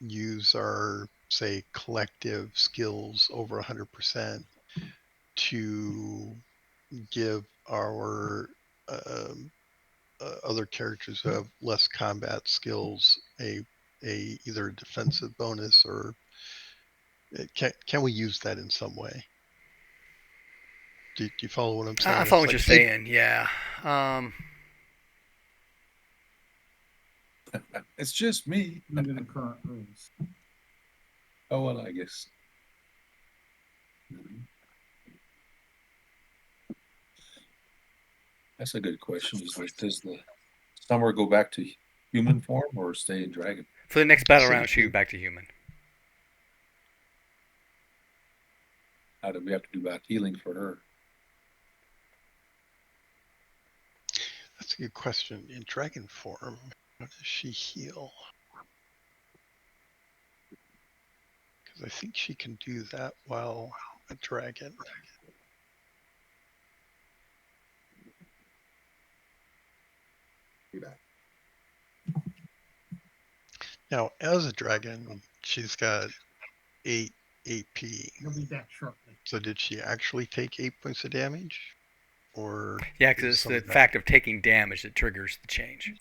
use our, say, collective skills over 100% to give our other characters who have less combat skills a either a defensive bonus, or can we use that in some way? Do you follow what I'm saying? I follow It's what like, you're hey, saying. Yeah. It's just me. Under the current rules. Oh, well, I guess. That's a good question. Does the summer go back to human form or stay in dragon? For the next battle so round, shoot back to human. How do we have to do about healing for her? that's a good question. In dragon form, how does she heal? Because I think she can do that while a dragon. Now, as a dragon, she's got 8 AP. He'll be back shortly. So did she actually take 8 points of damage? Or Yeah, because it's the fact of taking damage that triggers the change.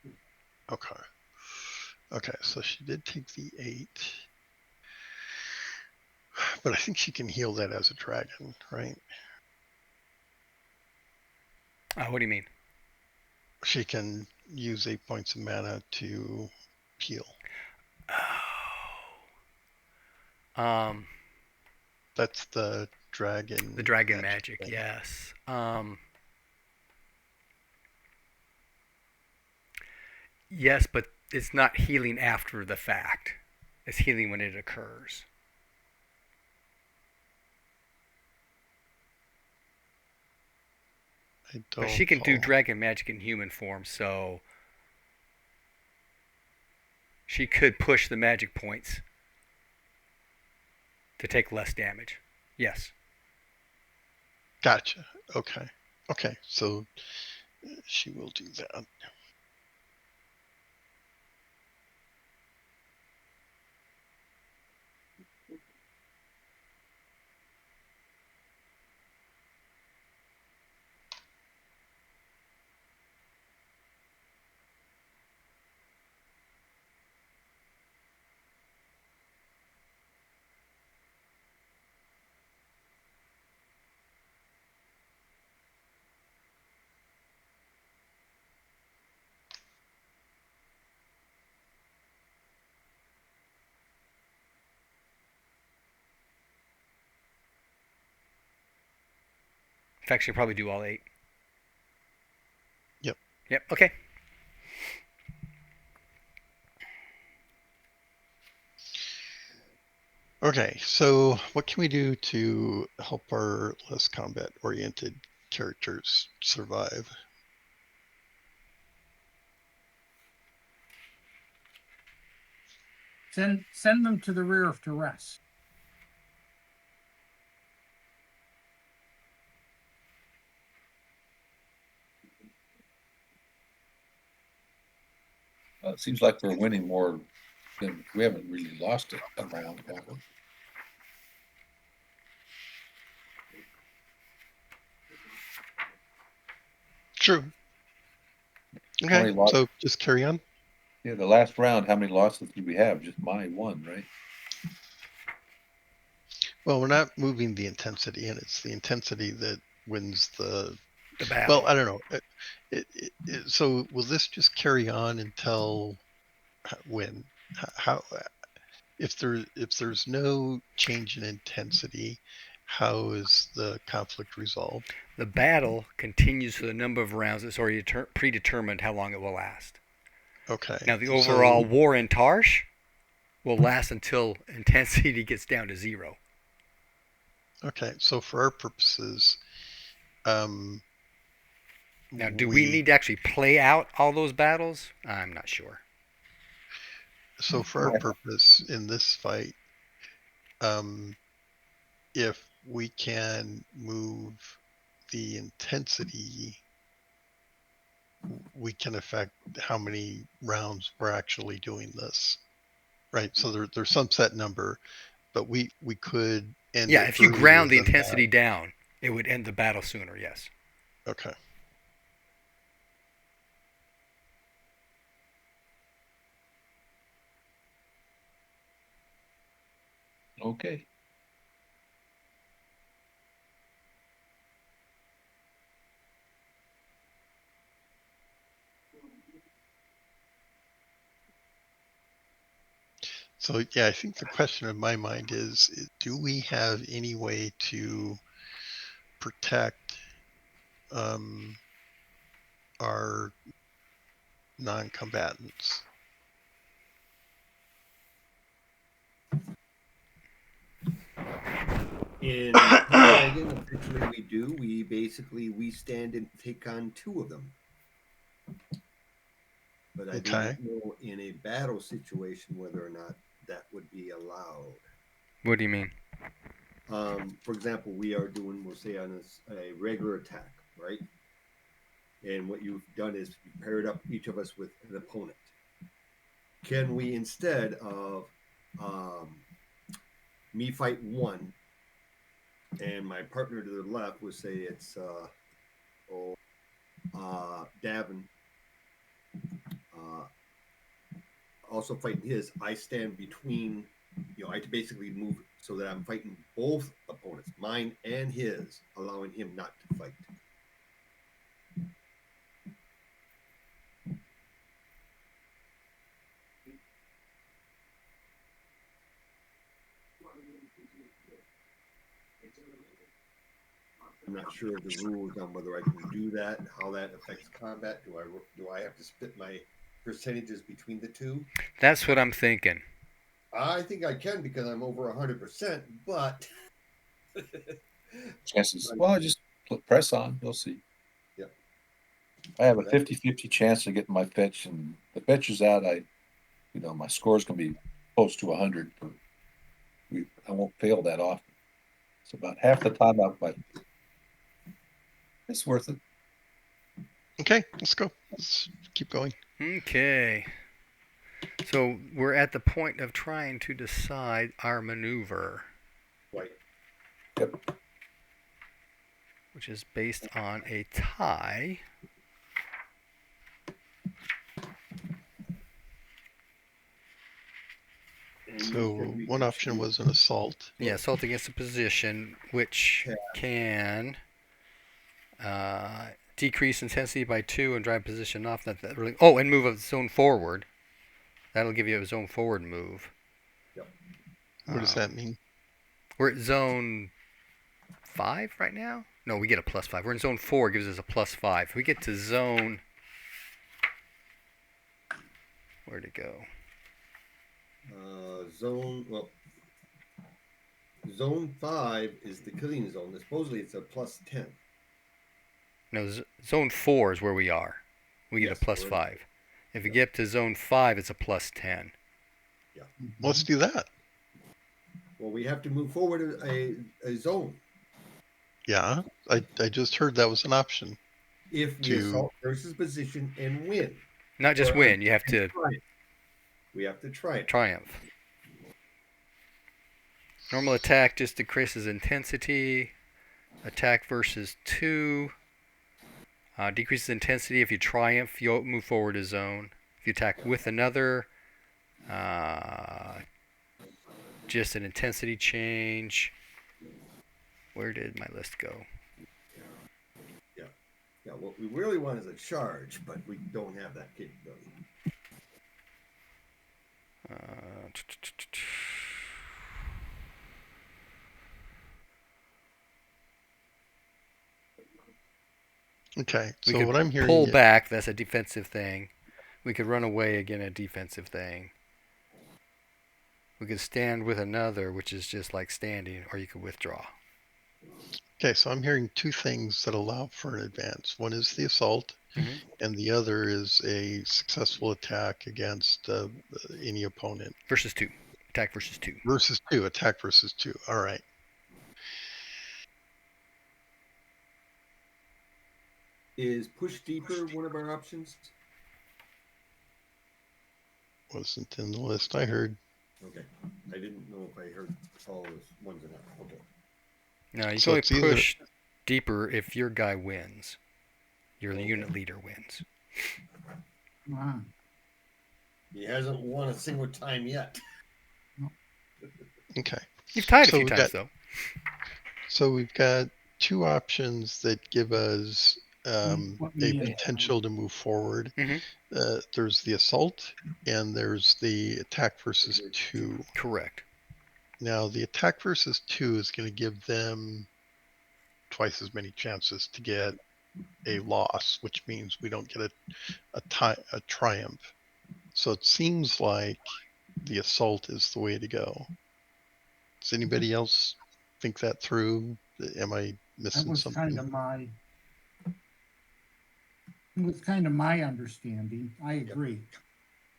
Okay. Okay, so she did take the 8. But I think she can heal that as a dragon, right? What do you mean? She can use 8 points of mana to heal. Oh. That's the dragon. The dragon magic, yes. Yes, but it's not healing after the fact. It's healing when it occurs. But she can do dragon magic in human form, so she could push the magic points to take less damage. Yes. Gotcha. Okay. Okay, so she will do that. In fact, she'll probably do all 8. Yep. Yep, okay. Okay, so what can we do to help our less combat-oriented characters survive? Send them to the rear to rest. It seems like we're winning more than we haven't really lost it around, have we? True. Okay, so just carry on. Yeah, the last round, how many losses did we have? Just my one, right? Well, we're not moving the intensity, and it's the intensity that wins the battle. Well, I don't know. So will this just carry on until when? How if there's no change in intensity, how is the conflict resolved? The battle continues for the number of rounds that's already predetermined how long it will last. Okay. Now the overall war in Tarsh will last until intensity gets down to 0. Okay, so for our purposes, now do we need to actually play out all those battles? I'm not sure. So for our purpose in this fight, if we can move the intensity, we can affect how many rounds we're actually doing this. Right. So there's some set number, but we could end Yeah, it if you earlier ground the than that. intensity down, it would end the battle sooner. Yes. Okay. Okay. So yeah, I think the question in my mind is, do we have any way to protect our non-combatants? In Copenhagen, officially we do. We stand and take on 2 of them. But I do Okay. not know in a battle situation whether or not that would be allowed. What do you mean? For example, we'll say on a regular attack, right? And what you've done is you paired up each of us with an opponent. Can we, instead of me fight 1 and my partner to the left, would say it's Davin, also fighting his, I stand between, I basically move so that I'm fighting both opponents, mine and his, allowing him not to fight. I'm not sure of the rules on whether I can do that, how that affects combat. Do I have to split my percentages between the 2? That's what I'm thinking. I think I can because I'm over 100%, but Chances. Well, just press on. You'll see. Yep. I have a 50-50 chance of getting my fetch, and the fetch is out. My score's gonna be close to 100. I won't fail that often. It's about half the time but it's worth it. Okay, let's go. Let's keep going. Okay. So we're at the point of trying to decide our maneuver. Right. Yep. Which is based on a tie. So one option was an assault. Yeah, assault against a position, which can decrease intensity by 2 and drive position off. That really. Oh, and move a zone forward. That'll give you a zone forward move. Yep. What does that mean? We're at zone 5 right now? No, we get a +5. We're in zone 4, gives us a +5. If we get to zone... Where'd it go? Zone 5 is the killing zone. Supposedly it's a +10. No, zone 4 is where we are. We get a +5. If we get to zone 5, it's a +10. Yeah. Let's do that. Well, we have to move forward a zone. Yeah, I just heard that was an option. If we assault versus position and win. Not just win, you have to... We have to triumph. Triumph. Normal attack just decreases intensity. Attack versus 2. Decreases intensity. If you triumph, you'll move forward a zone. If you attack with another, just an intensity change. Where did my list go? Yeah, what we really want is a charge, but we don't have that capability. Okay, We so could what I'm hearing... pull back, that's a defensive thing. We could run away, again, a defensive thing. We could stand with another, which is just like standing, or you could withdraw. Okay, so I'm hearing 2 things that allow for an advance. One is the assault, and the other is a successful attack against any opponent. Versus 2. Attack versus 2. Versus 2. Attack versus 2. All right. Is push deeper one of our options? Wasn't in the list I heard. Okay. I didn't know if I heard all those ones or not. Okay. No, you So can only it's either push deeper if your guy wins. Your Okay. unit leader wins. Wow. He hasn't won a single time yet. okay. You've tied a So few times though. So we've got two options that give us What a we potential to move forward. Mhm. There's the assault and there's the attack versus 2. Correct. Now, the attack versus 2 is going to give them twice as many chances to get a loss, which means we don't get a triumph. So it seems like the assault is the way to go. Does anybody else think that through? Am I That missing was something? kind of my understanding. I agree.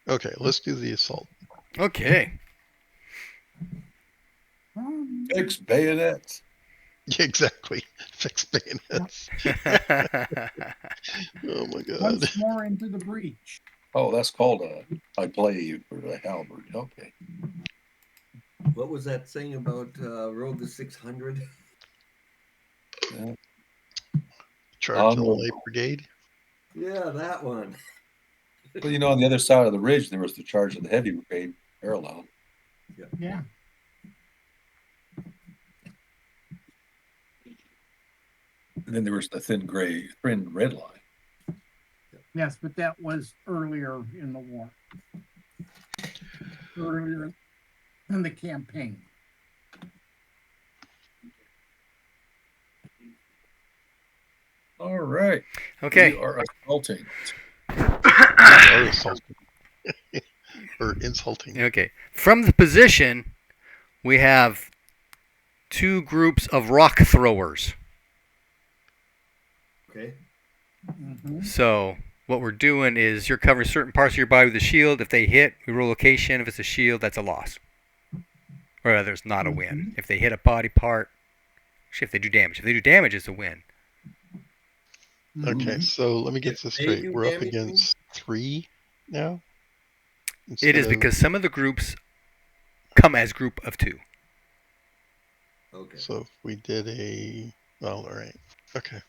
Okay, let's do the assault. Okay. Fix bayonets. Yeah, exactly. Fix bayonets. Oh my god. Once more into the breach. Oh, that's called I play for the halberd. Okay. What was that thing about Road to 600? Charge the Onward. light brigade. Yeah, that one. Well, you know, on the other side of the ridge, there was the charge of the heavy brigade parallel. Yeah. And then there was the thin red line. Yes, but that was earlier in the war. Earlier in the campaign. All right. Okay. We are assaulting. Or assaulting. Or insulting. Okay. From the position, we have two groups of rock throwers. Okay. Mm-hmm. So what we're doing is you're covering certain parts of your body with a shield. If they hit, we roll location. If it's a shield, that's a loss. Or rather, it's not a win. If they hit a body part, actually, if they do damage. If they do damage, it's a win. Okay, so let me get If this they straight. do We're up damage, against 3 now? It is because some of the groups come as group of 2. Okay. So if we did well, all right. Okay.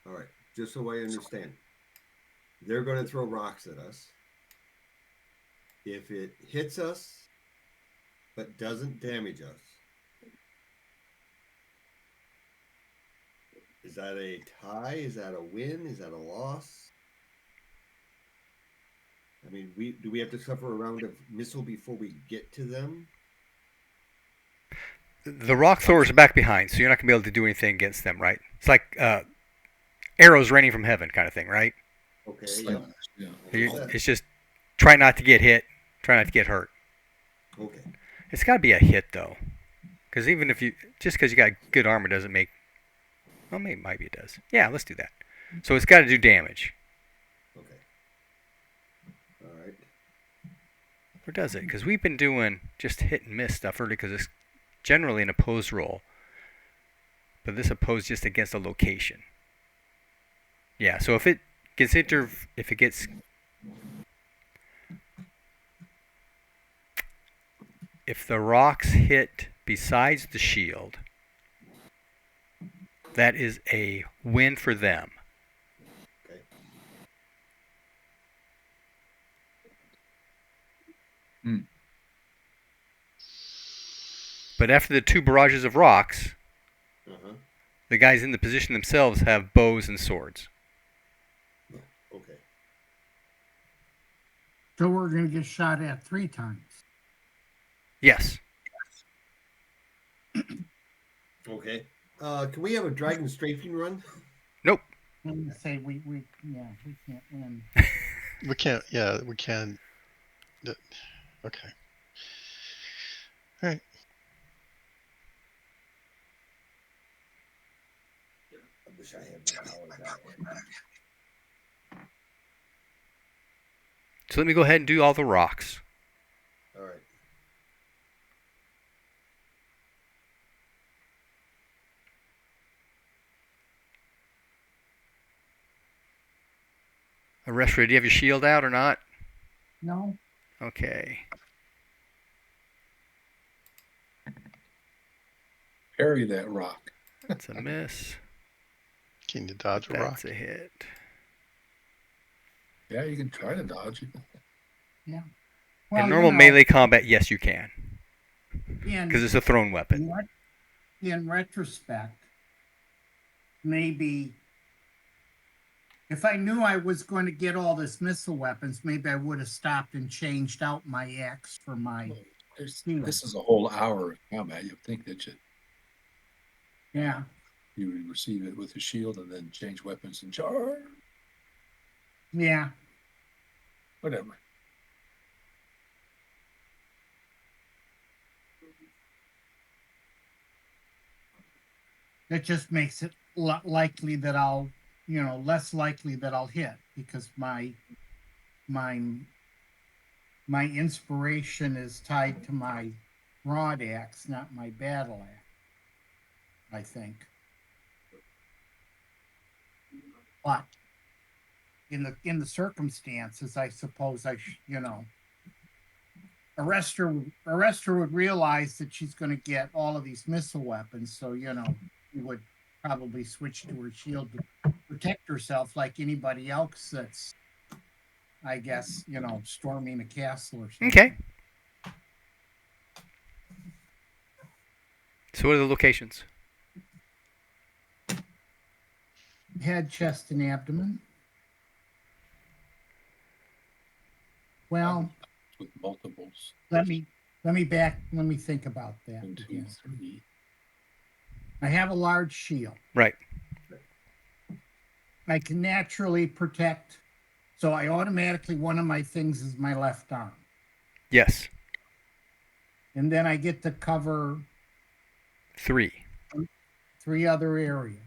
All right. Just so I understand, they're going to throw rocks at us. If it hits us but doesn't damage us, is that a tie? Is that a win? Is that a loss? I mean, do we have to suffer a round of missile before we get to them? The rock throwers are back behind, so you're not going to be able to do anything against them, right? It's like arrows raining from heaven kind of thing, right? Okay. Yeah. It's just try not to get hit, try not to get hurt. Okay. It's got to be a hit, though. Because even if just because you got good armor doesn't make, well, maybe it does. Yeah, let's do that. So it's got to do damage. Okay. All right. Or does it? Because we've been doing just hit and miss stuff early because it's generally an opposed roll. But this opposed just against a location. Yeah, so if it gets if the rocks hit besides the shield, that is a win for them. Okay. But after the 2 barrages of rocks, Uh-huh. the guys in the position themselves have bows and swords. Okay. So we're going to get shot at 3 times. Yes. Okay. Can we have a dragon strafing run? Nope. I'm going to say we can't win. We can't, yeah, we can. Okay. All right. I wish I had my power back. So let me go ahead and do all the rocks. All right. A Arrestor, do you have your shield out or not? No, Okay. Parry that rock. That's a miss. Can you dodge a rock? That's a hit. Yeah, you can try to dodge it. In normal melee combat, yes, you can. Because it's a thrown weapon. in retrospect, maybe if I knew I was going to get all this missile weapons, maybe I would have stopped and changed out my axe for my shield. This is a whole hour of combat. You'd think that Yeah. you would receive it with a shield and then change weapons and charge. Yeah. Whatever. That just makes it likely that I'll, less likely that I'll hit because my inspiration is tied to my broad axe, not my battle axe, I think. But in the circumstances, I suppose Arrestor would realize that she's going to get all of these missile weapons, so she would probably switch to her shield to protect herself like anybody else that's, I guess, storming a castle or something. Okay. So what are the locations? Head, chest, and abdomen. Well, with multiples. let me think about that. 1, 2, again. 3. I have a large shield. Right. I can naturally protect, so I automatically, one of my things is my left arm. Yes. And then I get to cover 3 other areas.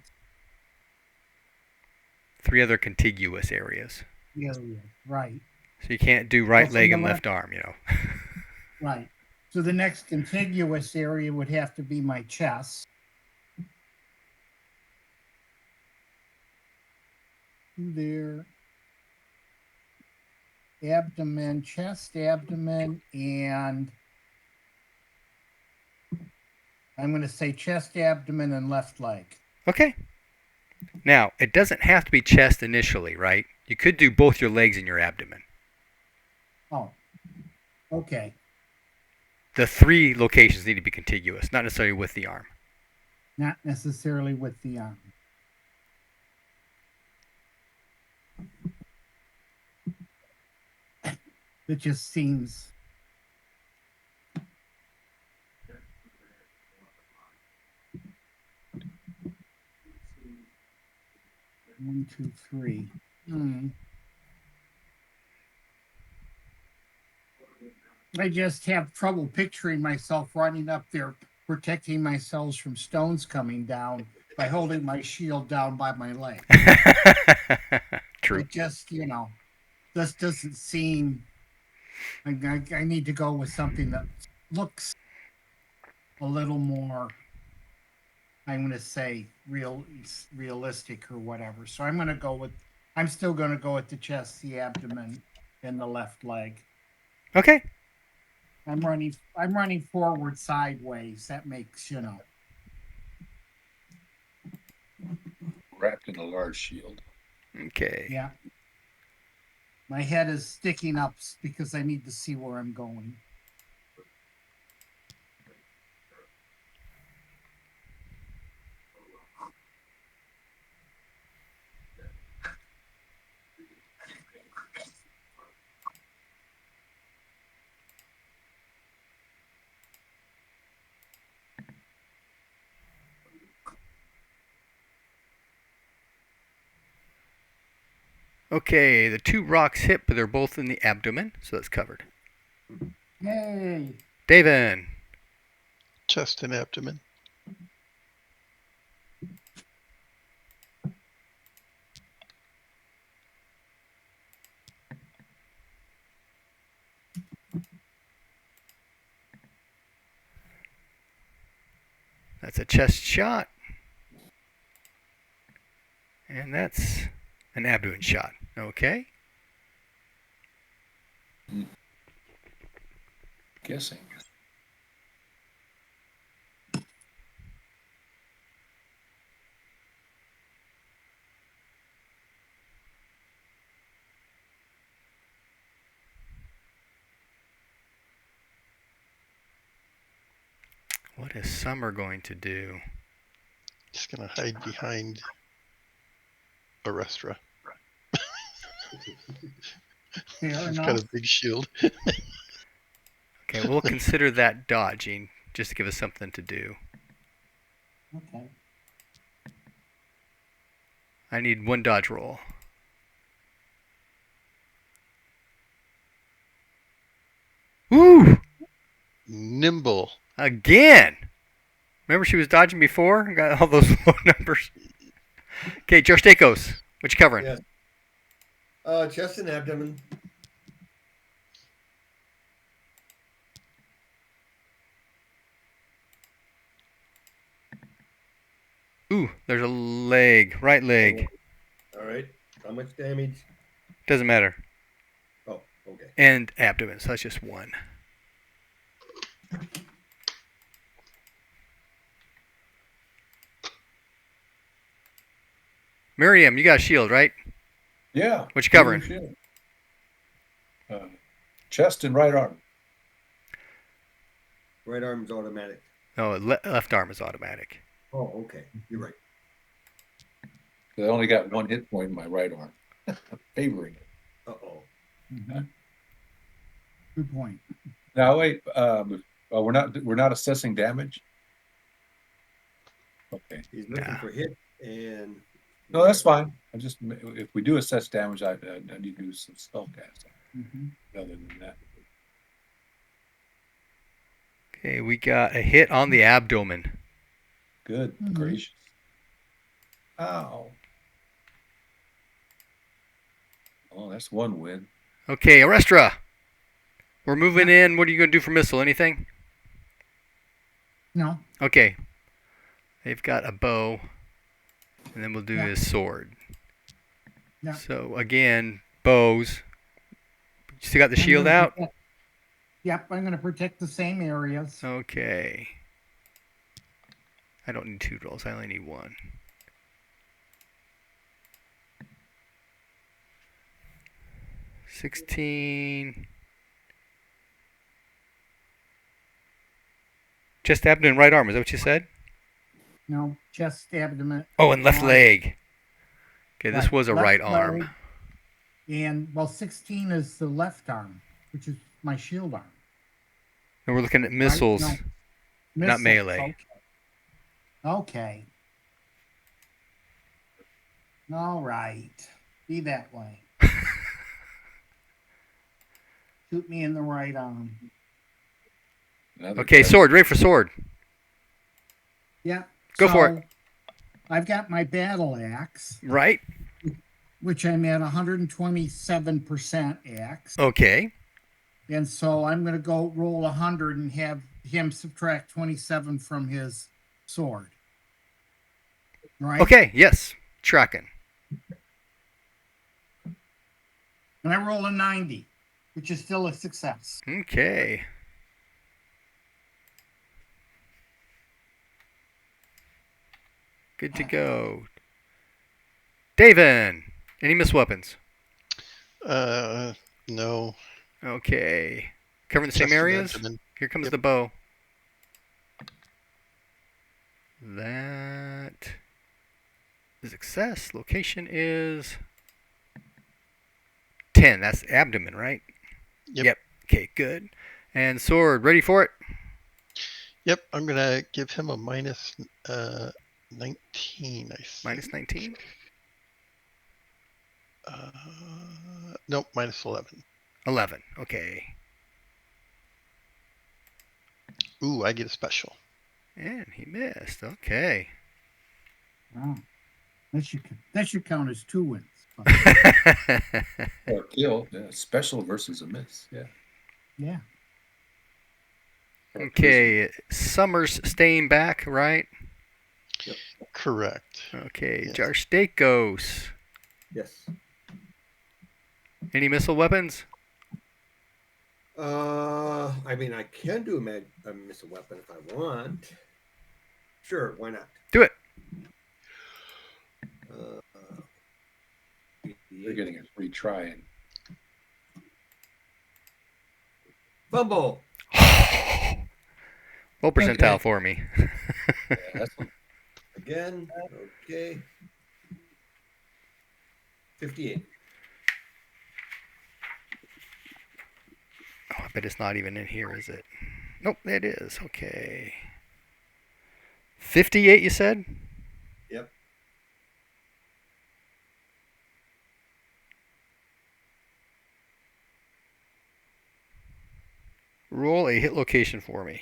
3 other contiguous areas. Right. So you can't do right Well, leg from and the left arm, Right. So the next contiguous area would have to be my chest. There. Abdomen, chest, abdomen, and I'm going to say chest, abdomen, and left leg. Okay. Now, it doesn't have to be chest initially, right? You could do both your legs and your abdomen. Oh, okay. The 3 locations need to be contiguous, not necessarily with the arm. Not necessarily with the arm. It just seems. One, two, three. I just have trouble picturing myself running up there, protecting myself from stones coming down by holding my shield down by my leg. True. It just, this doesn't seem. I need to go with something that looks a little more, I'm going to say, realistic or whatever. So I'm still going to go with the chest, the abdomen, and the left leg. Okay. I'm running forward sideways. That makes, Wrapped in a large shield. Okay. Yeah. My head is sticking up because I need to see where I'm going. Okay, the 2 rocks hit, but they're both in the abdomen, so that's covered. Yay! David. Chest and abdomen. That's a chest shot. And that's an abdomen shot. Okay. guessing. What is Summer going to do? He's gonna hide behind Arestra. Fair He's enough. got a big shield. Okay, we'll consider that dodging, just to give us something to do. Okay. I need one dodge roll. Woo! Nimble. Again! Remember she was dodging before? Got all those low numbers. Okay, Joe Stakos. What you covering? Yes. Chest and abdomen. Ooh, there's a leg. Right leg. All right. How much damage? Doesn't matter. Oh, okay. And abdomen, so that's just one. Miriam, you got a shield, right? Yeah. What you covering? Shield. Chest and right arm. Right arm's automatic. No, left arm is automatic. Oh, okay. You're right. I only got one hit point in my right arm. Favoring it. Uh-oh. Good point. Now wait, we're not assessing damage. Okay. He's looking for hit and... No, that's fine. I just, if we do assess damage, I need to do some spell casting. Other than that. Okay, we got a hit on the abdomen. Good gracious. Ow. Oh, that's one win. Okay, Arestra. We're moving in. What are you going to do for missile? Anything? No. Okay. They've got a bow. And then we'll do his sword. Yeah. So, again, bows. You still got the shield out? Yep, I'm going to protect the same areas. Okay. I don't need 2 rolls. I only need 1. $16. Chest, abdomen, right arm. Is that what you said? No, chest, abdomen. Oh, and left leg. Okay, this Right, was a left right leg. arm. And, 16 is the left arm, which is my shield arm. And we're looking at missiles, No, not missiles, melee. Okay. All right. Be that way. Shoot me in the right arm. Okay, sword. Ready for sword. Yeah. Go for it. I've got my battle axe. Right. Which I'm at 127% axe. Okay. And so I'm going to go roll 100 and have him subtract 27 from his sword. Right? Okay, yes. Tracking. And I roll a 90, which is still a success. Okay. Good to go. David, any miss weapons? No. Okay. Covering the Chest same and areas? abdomen. Here comes Yep. the bow. That is success. Location is 10. That's abdomen, right? Yep. Okay, good. And sword, ready for it? Yep. I'm gonna give him a minus 19. I think. Minus 19? Nope. Minus 11. 11. Okay. Ooh, I get a special. And he missed. Okay. Wow. That should count as 2 wins. Or kill. Yeah, special versus a miss. Yeah. Yeah. Okay. Summer's staying back, right? Yep. Correct. Okay. Yes. Jarstakos. Yes. Any missile weapons? I mean, I can do a missile weapon if I want. Sure, why not? Do it. Uh, They're getting a free try. And Fumble. Low percentile for me. yeah, that's Again. Okay. 58. Oh, I bet it's not even in here, is it? Nope, it is. Okay. 58, you said? Yep. Roll a hit location for me.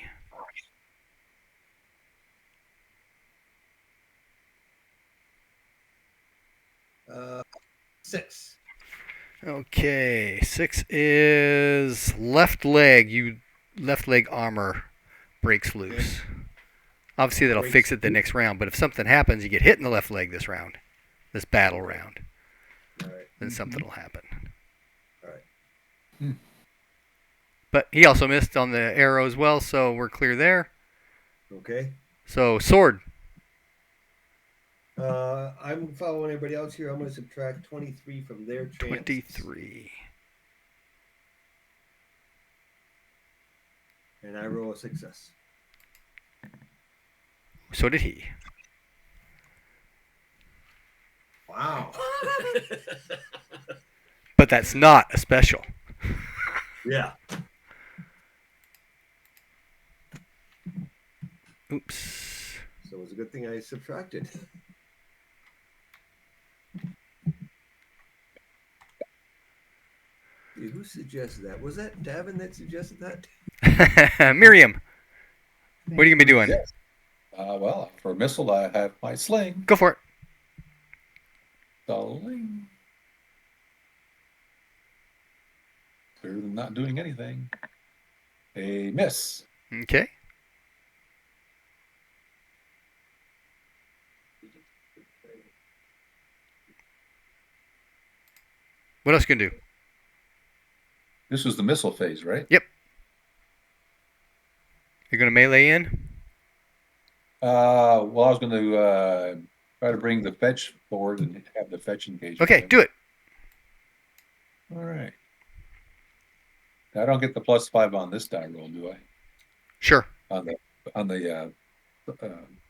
Uh, 6. Okay, 6 is left leg. Left leg armor breaks loose. Obviously, that'll fix it the next round. But if something happens, you get hit in the left leg this round, this battle round, All right. then something will happen. All right. But he also missed on the arrow as well, so we're clear there. Okay. So sword. I'm following everybody else here. I'm going to subtract 23 from their chances. 23. And I roll a success. So did he. Wow. But that's not a special. Yeah. Oops. So it was a good thing I subtracted. Who suggested that? Was that Davin that suggested that? Miriam, what are you going to be doing? Yes. Well, for a missile, I have my sling. Go for it. Sling. Better than not doing anything. A miss. Okay. What else you going to do? This was the missile phase, right? Yep. You're going to melee in? Well, I was going to try to bring the fetch forward and have the fetch engagement. Okay, do it. All right. I don't get the +5 on this die roll, do I? Sure. On the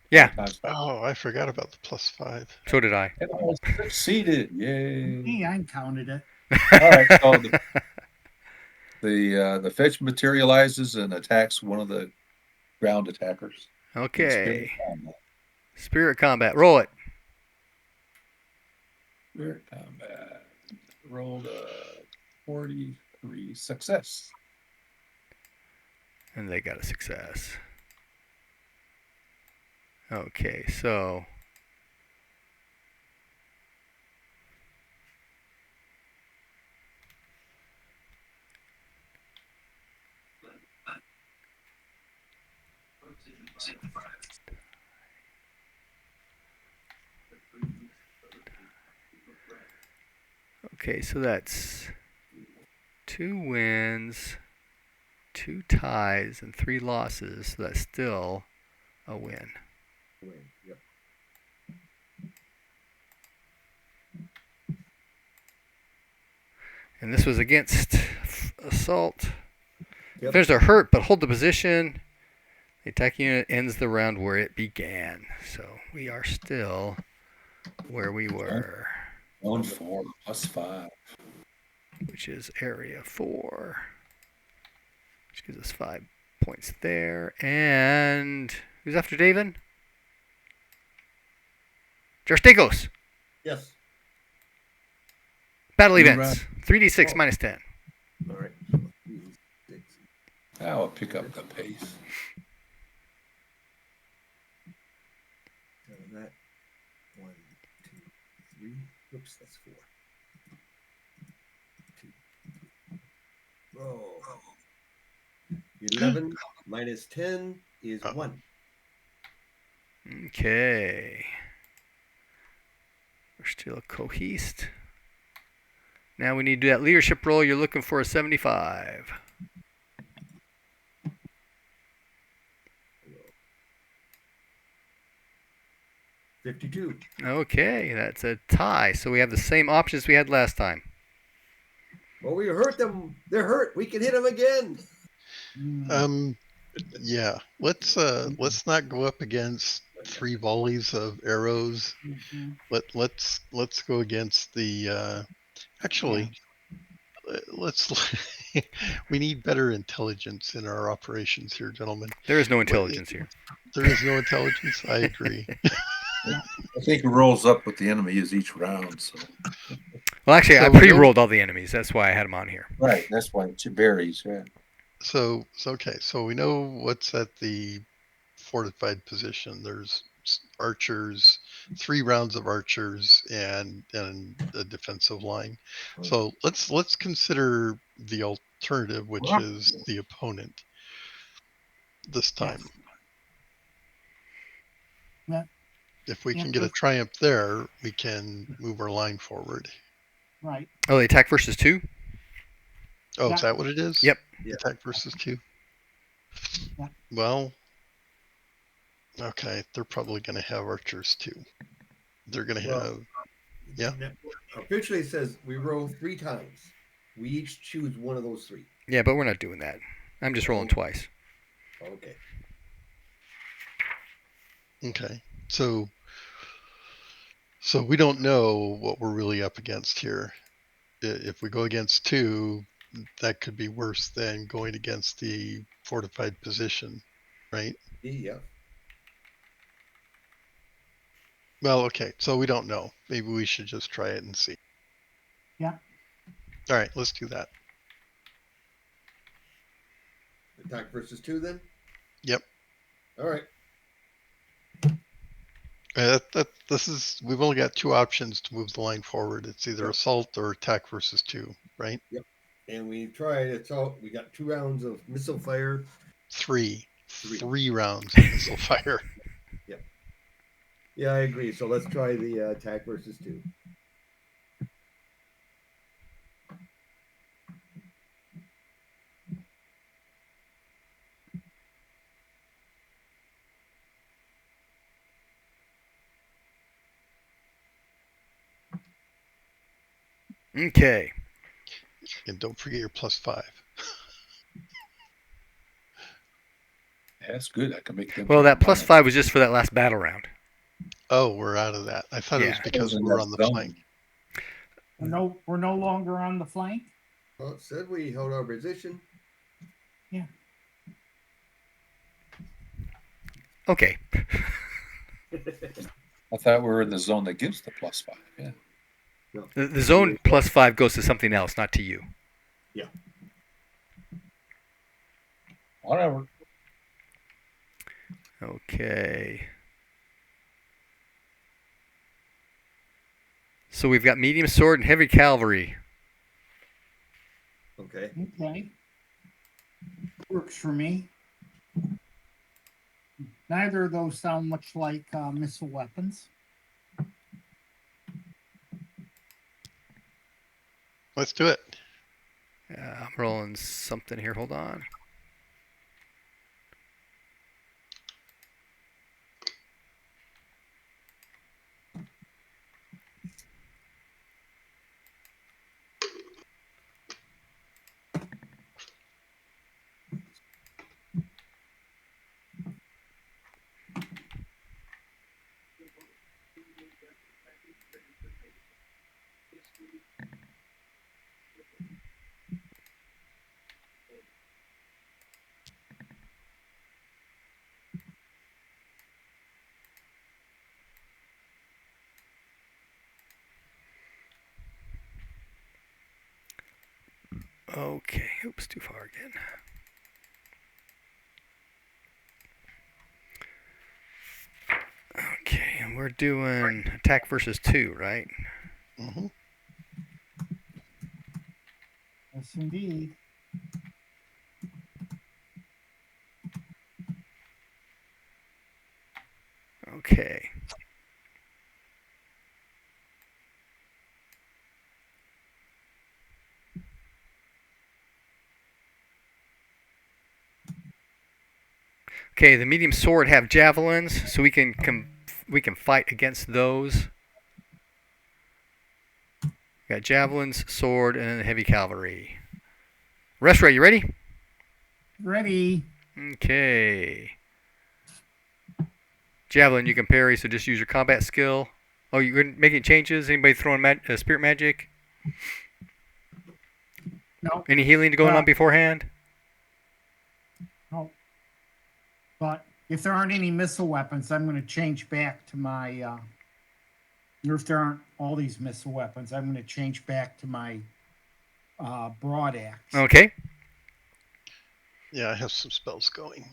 Yeah. Oh, I forgot about the +5. So did I. And I succeeded. Yay. Hey, I counted it. All right. So the fetch materializes and attacks one of the ground attackers. Okay. Spirit combat. Roll it. Spirit combat. Rolled a 43 success. And they got a success. Okay, so okay, so that's 2 wins, 2 ties, and 3 losses. So that's still a win. Yep. And this was against assault. Yep. There's a hurt, but hold the position. The attack unit ends the round where it began. So we are still where we were. 1-4 +5. Which is area 4. Which gives us 5 points there. And who's after David? Jarstakos. Yes. Battle events. 3d6 minus 10. All right. I'll pick up the pace. So that 1, 2, 3. Oops, that's 4. 2. Roll. 11 minus 10 is 1. Okay. We're still Cohesed. Now we need to do that leadership roll. You're looking for a 75. 52. Okay, that's a tie. So we have the same options we had last time. Well, we hurt them. They're hurt. We can hit them again. Um, yeah. Let's not go up against 3 volleys of arrows. Mhm. Let's go against the. Actually, let's. We need better intelligence in our operations here, gentlemen. There is no intelligence here. There is no intelligence. I agree. I think it rolls up what the enemy is each round. So Well, actually, So I we pre-rolled all the enemies. That's why I had them on here. right, that's why it varies. Yeah. So okay. So we know what's at the fortified position. There's archers, 3 rounds of archers, and a defensive line. So let's consider the alternative, which is the opponent this time. Yeah. If we Yeah, can get a triumph there, we can move our line forward. Right. Oh, the attack versus 2? Oh, Yeah. is that what it is? Yep. Yeah. Attack versus 2. Yeah. Well, okay, they're probably going to have archers too. They're going to have. Yeah. Officially, it says we roll 3 times. We each choose one of those 3. Yeah, but we're not doing that. I'm just rolling twice. Okay. Okay. So we don't know what we're really up against here. If we go against 2, that could be worse than going against the fortified position, right? Yeah. Well, okay. So we don't know. Maybe we should just try it and see. Yeah. All right, let's do that. Attack versus 2 then? Yep. All right. We've only got 2 options to move the line forward. It's either Yep. assault or attack versus 2, right? Yep. And we tried assault. We got 2 rounds of missile fire. 3 rounds of missile fire. Yeah, I agree. So let's try the attack versus 2. Okay. And don't forget your +5. That's good. I can make them. Well, that +5 was just for that last battle round. Oh, we're out of that. I thought it was Yeah. because we were on the flank. We're no longer on the flank. Well, it said we held our position. Okay. I thought we were in the zone that gives the +5. Yeah. The zone +5 goes to something else, not to you. Whatever. Okay. So we've got medium sword and heavy cavalry. Okay. Okay. Works for me. Neither of those sound much like missile weapons. Let's do it. I'm rolling something here. Hold on. Okay. Oops, too far again. Okay, and we're doing attack versus 2, right? Mm-hmm. Yes, indeed. Okay. Okay, the medium sword have javelins, so we can we can fight against those. Got javelins, sword, and then heavy cavalry. Restray, you ready? Ready. Okay. Javelin, you can parry, so just use your combat skill. Oh, you're making changes? Anybody throwing spirit magic? No. Any healing going on beforehand? No. But if there aren't any missile weapons, I'm going to change back to my. Or if there aren't all these missile weapons, I'm going to change back to my broad axe. Okay. Yeah, I have some spells going.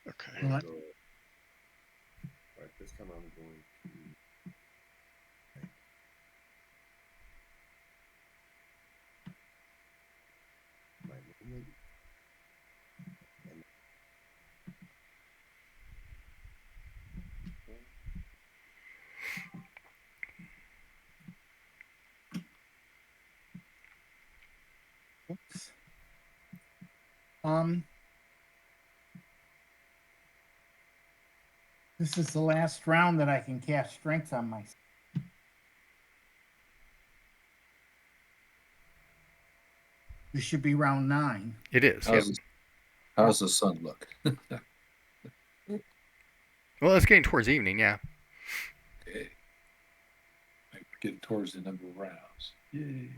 Okay. What? So, all right, this time I'm going to. My movement. Oops. This is the last round that I can cast strength on myself. This should be round 9. It is, yep. How's the sun look? Well, it's getting towards evening, yeah. Okay. We're getting towards the number of rounds. Yay.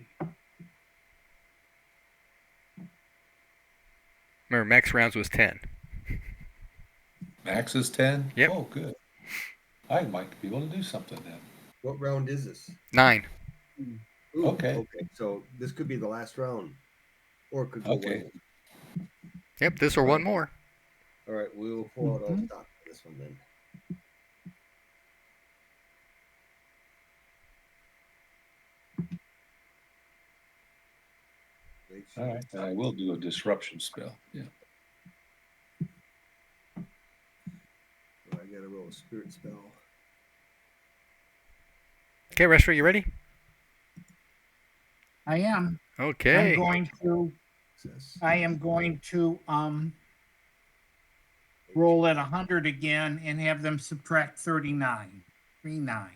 Remember, max rounds was 10. Max is 10? Yep. Oh, good. I might be able to do something then. What round is this? 9. Ooh, Okay. Okay. So this could be the last round, or it could go Okay. one. Yep, this or one more. All right, we'll pull out all stock for this one then. All right. I will do a disruption spell. Yeah. So I got to roll a spirit spell. Okay, Restray, you ready? I am. Okay. I am going to roll at 100 again and have them subtract 39. 39.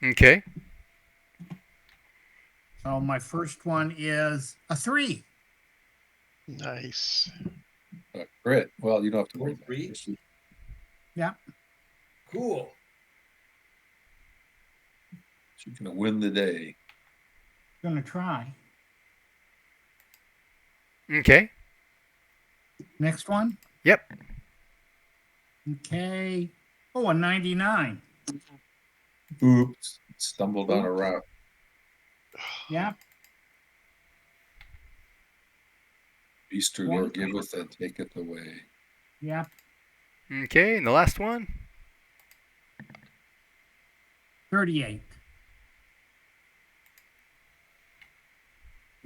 Okay. So my first one is a 3. Nice. Crit. Well, you don't have to worry. Roll 3? Yeah. Cool. She's going to win the day. Gonna try. Okay. Next one. Yep. Okay. Oh, a 99. Oops. Stumbled on a rock. Yeah. Easter Lord giveth and taketh away. Yeah. Okay, and the last one? 38.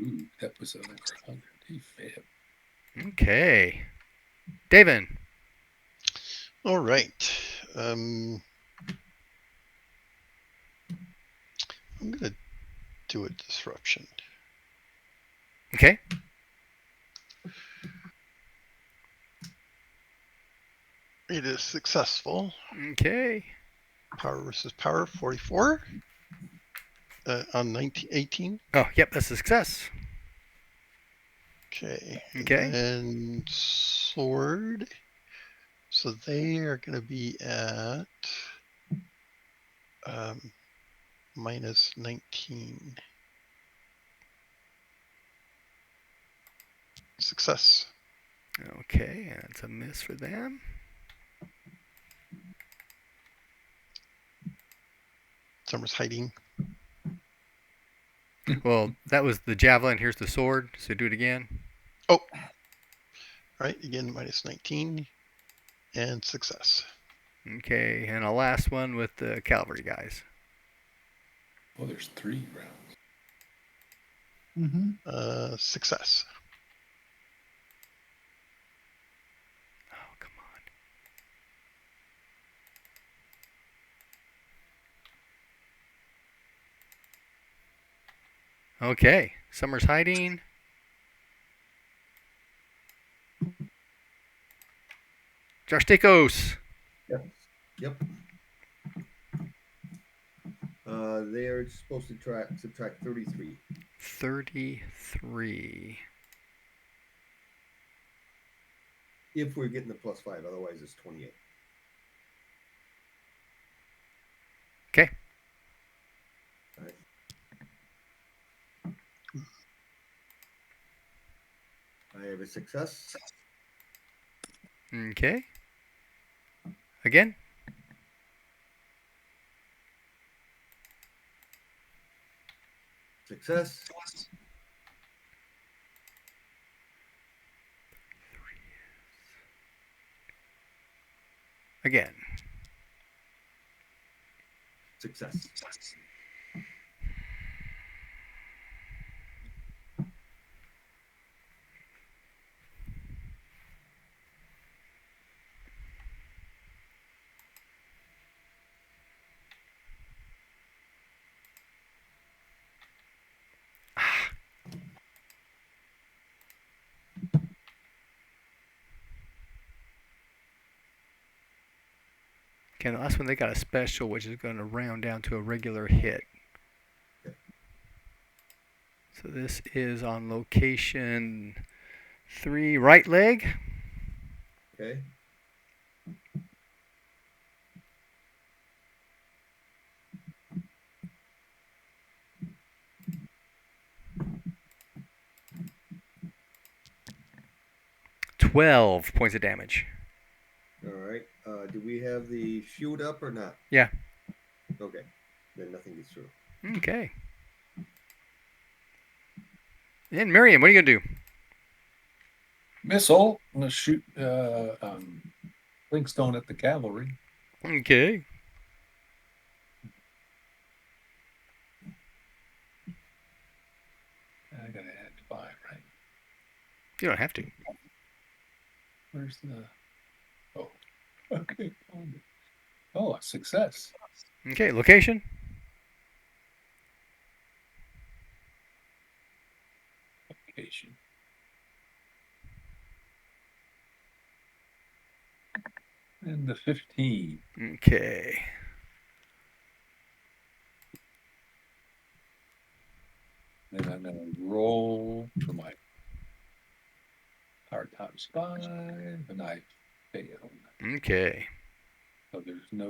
Ooh, that was an extra 100. He failed. Okay. David. All right. I'm gonna do a disruption. Okay. It is successful. Okay. Power versus power, 44 on 18. Oh, yep, that's a success. Okay. Okay. And sword. So they are going to be at minus 19. Success. Okay, that's a miss for them. Summer's hiding. Well, that was the javelin. Here's the sword. So do it again. Oh. Right. Again, minus 19. And success. Okay, and a last one with the cavalry guys. Oh, there's 3 rounds. Mm-hmm. Success. Oh, come Okay. Summer's hiding. Jarstikos. Yep. Yep. They're supposed to subtract 33. 33. If we're getting the +5, otherwise it's 28. Okay. All right. I have a success. Okay. Again. Success. Again. Success. Okay, the last one they got a special, which is going to round down to a regular hit. So this is on location 3, right leg. Okay. $12 points of damage. All right. Do we have the shield up or not? Yeah. Okay. Then nothing gets through. Okay. And Miriam, what are you going to do? Missile. I'm gonna shoot Blinkstone at the cavalry. Okay. I gotta add 5, right? You don't have to. Where's the? Oh, okay. Oh, a success. Okay, location. Location. And the 15. Okay. Then I'm gonna roll for my power times 5, and I failed. Okay. So there's no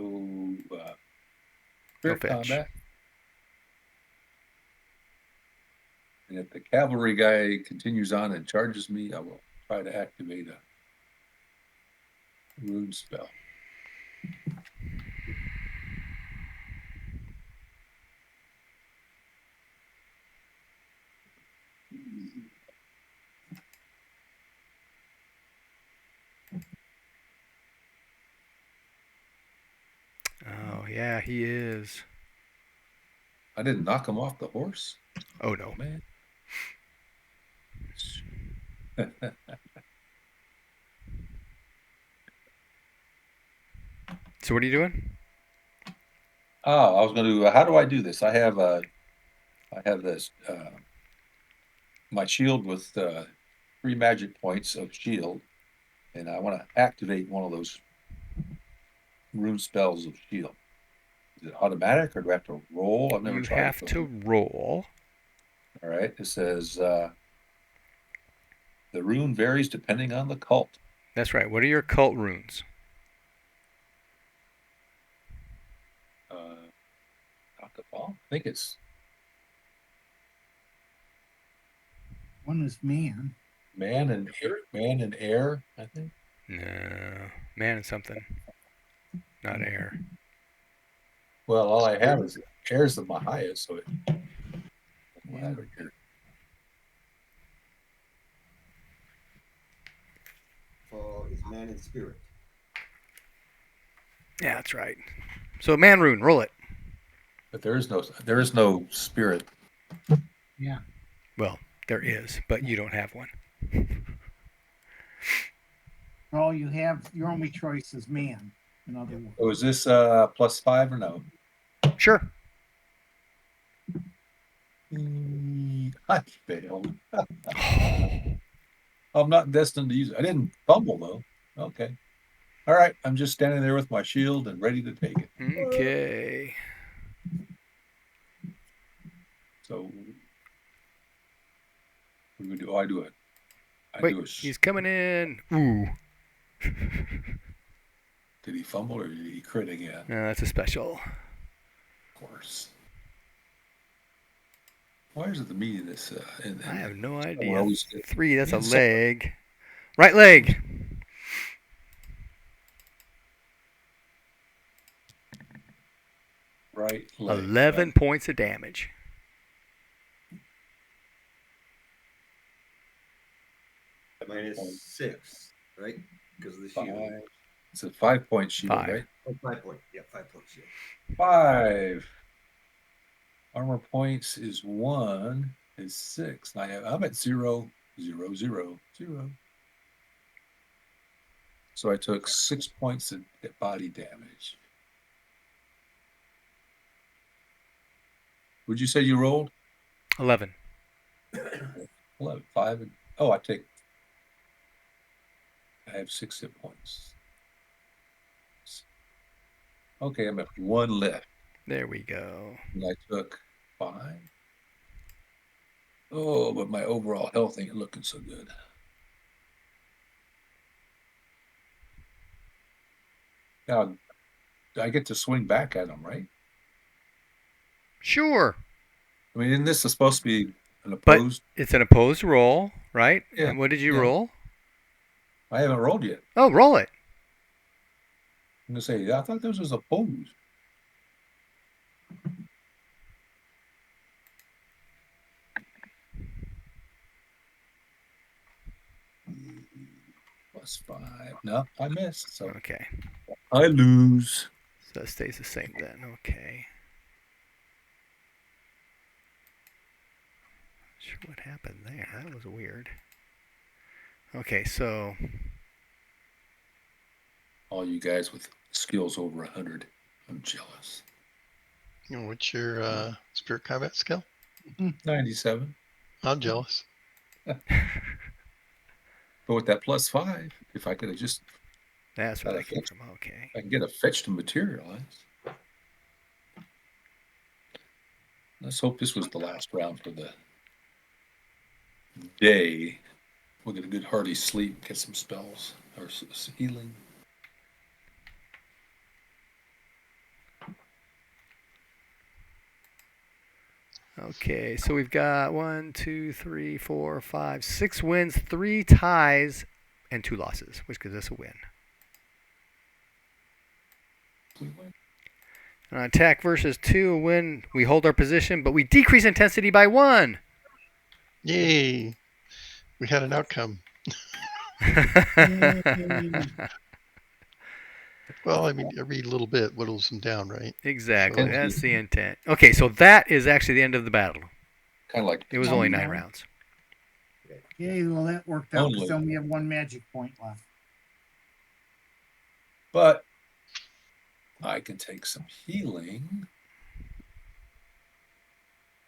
No spirit fetch. combat. And if the cavalry guy continues on and charges me, I will try to activate a rune spell. Oh, yeah, he is. I didn't knock him off the horse. Oh, no. Man. So what are you doing? Oh, I was going to. How do I do this? I have this my shield with 3 magic points of shield, and I want to activate one of those rune spells of shield. Is it automatic, or do I have to roll? I've never You tried have it. to roll. All right. It says the rune varies depending on the cult. That's right. What are your cult runes? Not the ball. I think it's One is man. man and air. I think. No. Man and something. Not air. Well, all I have is air's the highest, so it. Yeah. Is man and spirit. Yeah, that's right. So man rune, roll it. But there is no spirit. Yeah. Well, there is, but you don't have one. All you have, your only choice is man. In other words. So is this +5 or no? Sure. I failed. I'm not destined to use it. I didn't fumble though. Okay. All right. I'm just standing there with my shield and ready to take it. Okay. So we do. I do it. Wait, he's coming in. Ooh. Did he fumble or did he crit again? No, that's a special. Of course. Why is it the meaning of this? I have no we're idea. always 3, that's a being separate. leg. Right leg. Right leg. 11 points of damage. -6, right? Because of the shield. Five. It's a 5-point shield, 5. right? Oh, 5 point. Yeah, 5-point shield. 5. Armor points is 1. Is 6. I'm at 0, 0, 0, 0. So I took 6 points of body damage. Would you say you rolled? 11. 11. 5. I have 6 hit points. Okay, I'm at 1 left. There we go. And I took 5. Oh, but my overall health ain't looking so good. Now, I get to swing back at him, right? Sure. I mean, isn't this supposed to be an But opposed? it's an opposed roll, right? Yeah, And what did you yeah. roll? I haven't rolled yet. Oh, roll it. I'm gonna say, I thought this was opposed. +5. No, I missed. So Okay. I lose. So that stays the same then. Okay. Not sure what happened there. That was weird. Okay, so All you guys with skills over 100. I'm jealous. What's your spirit combat skill? 97. I'm jealous. But with that +5, if I could have just, that's where Got that a came fetch. from. Okay. I can get a fetch to materialize. Let's hope this was the last round for the day. We'll get a good hearty sleep, get some spells or healing. Okay, so we've got 1, 2, 3, 4, 5, 6 wins, 3 ties, and 2 losses, which gives us a win. Attack versus 2, a win. We hold our position, but we decrease intensity by 1. Yay! We had an outcome. Well, I mean, every little bit whittles them down, right? Exactly, So- that's the intent. Okay, so that is actually the end of the battle. Kind of like It was only 9 rounds. Yay, well, that worked out because Only. I only have 1 magic point left. But I can take some healing.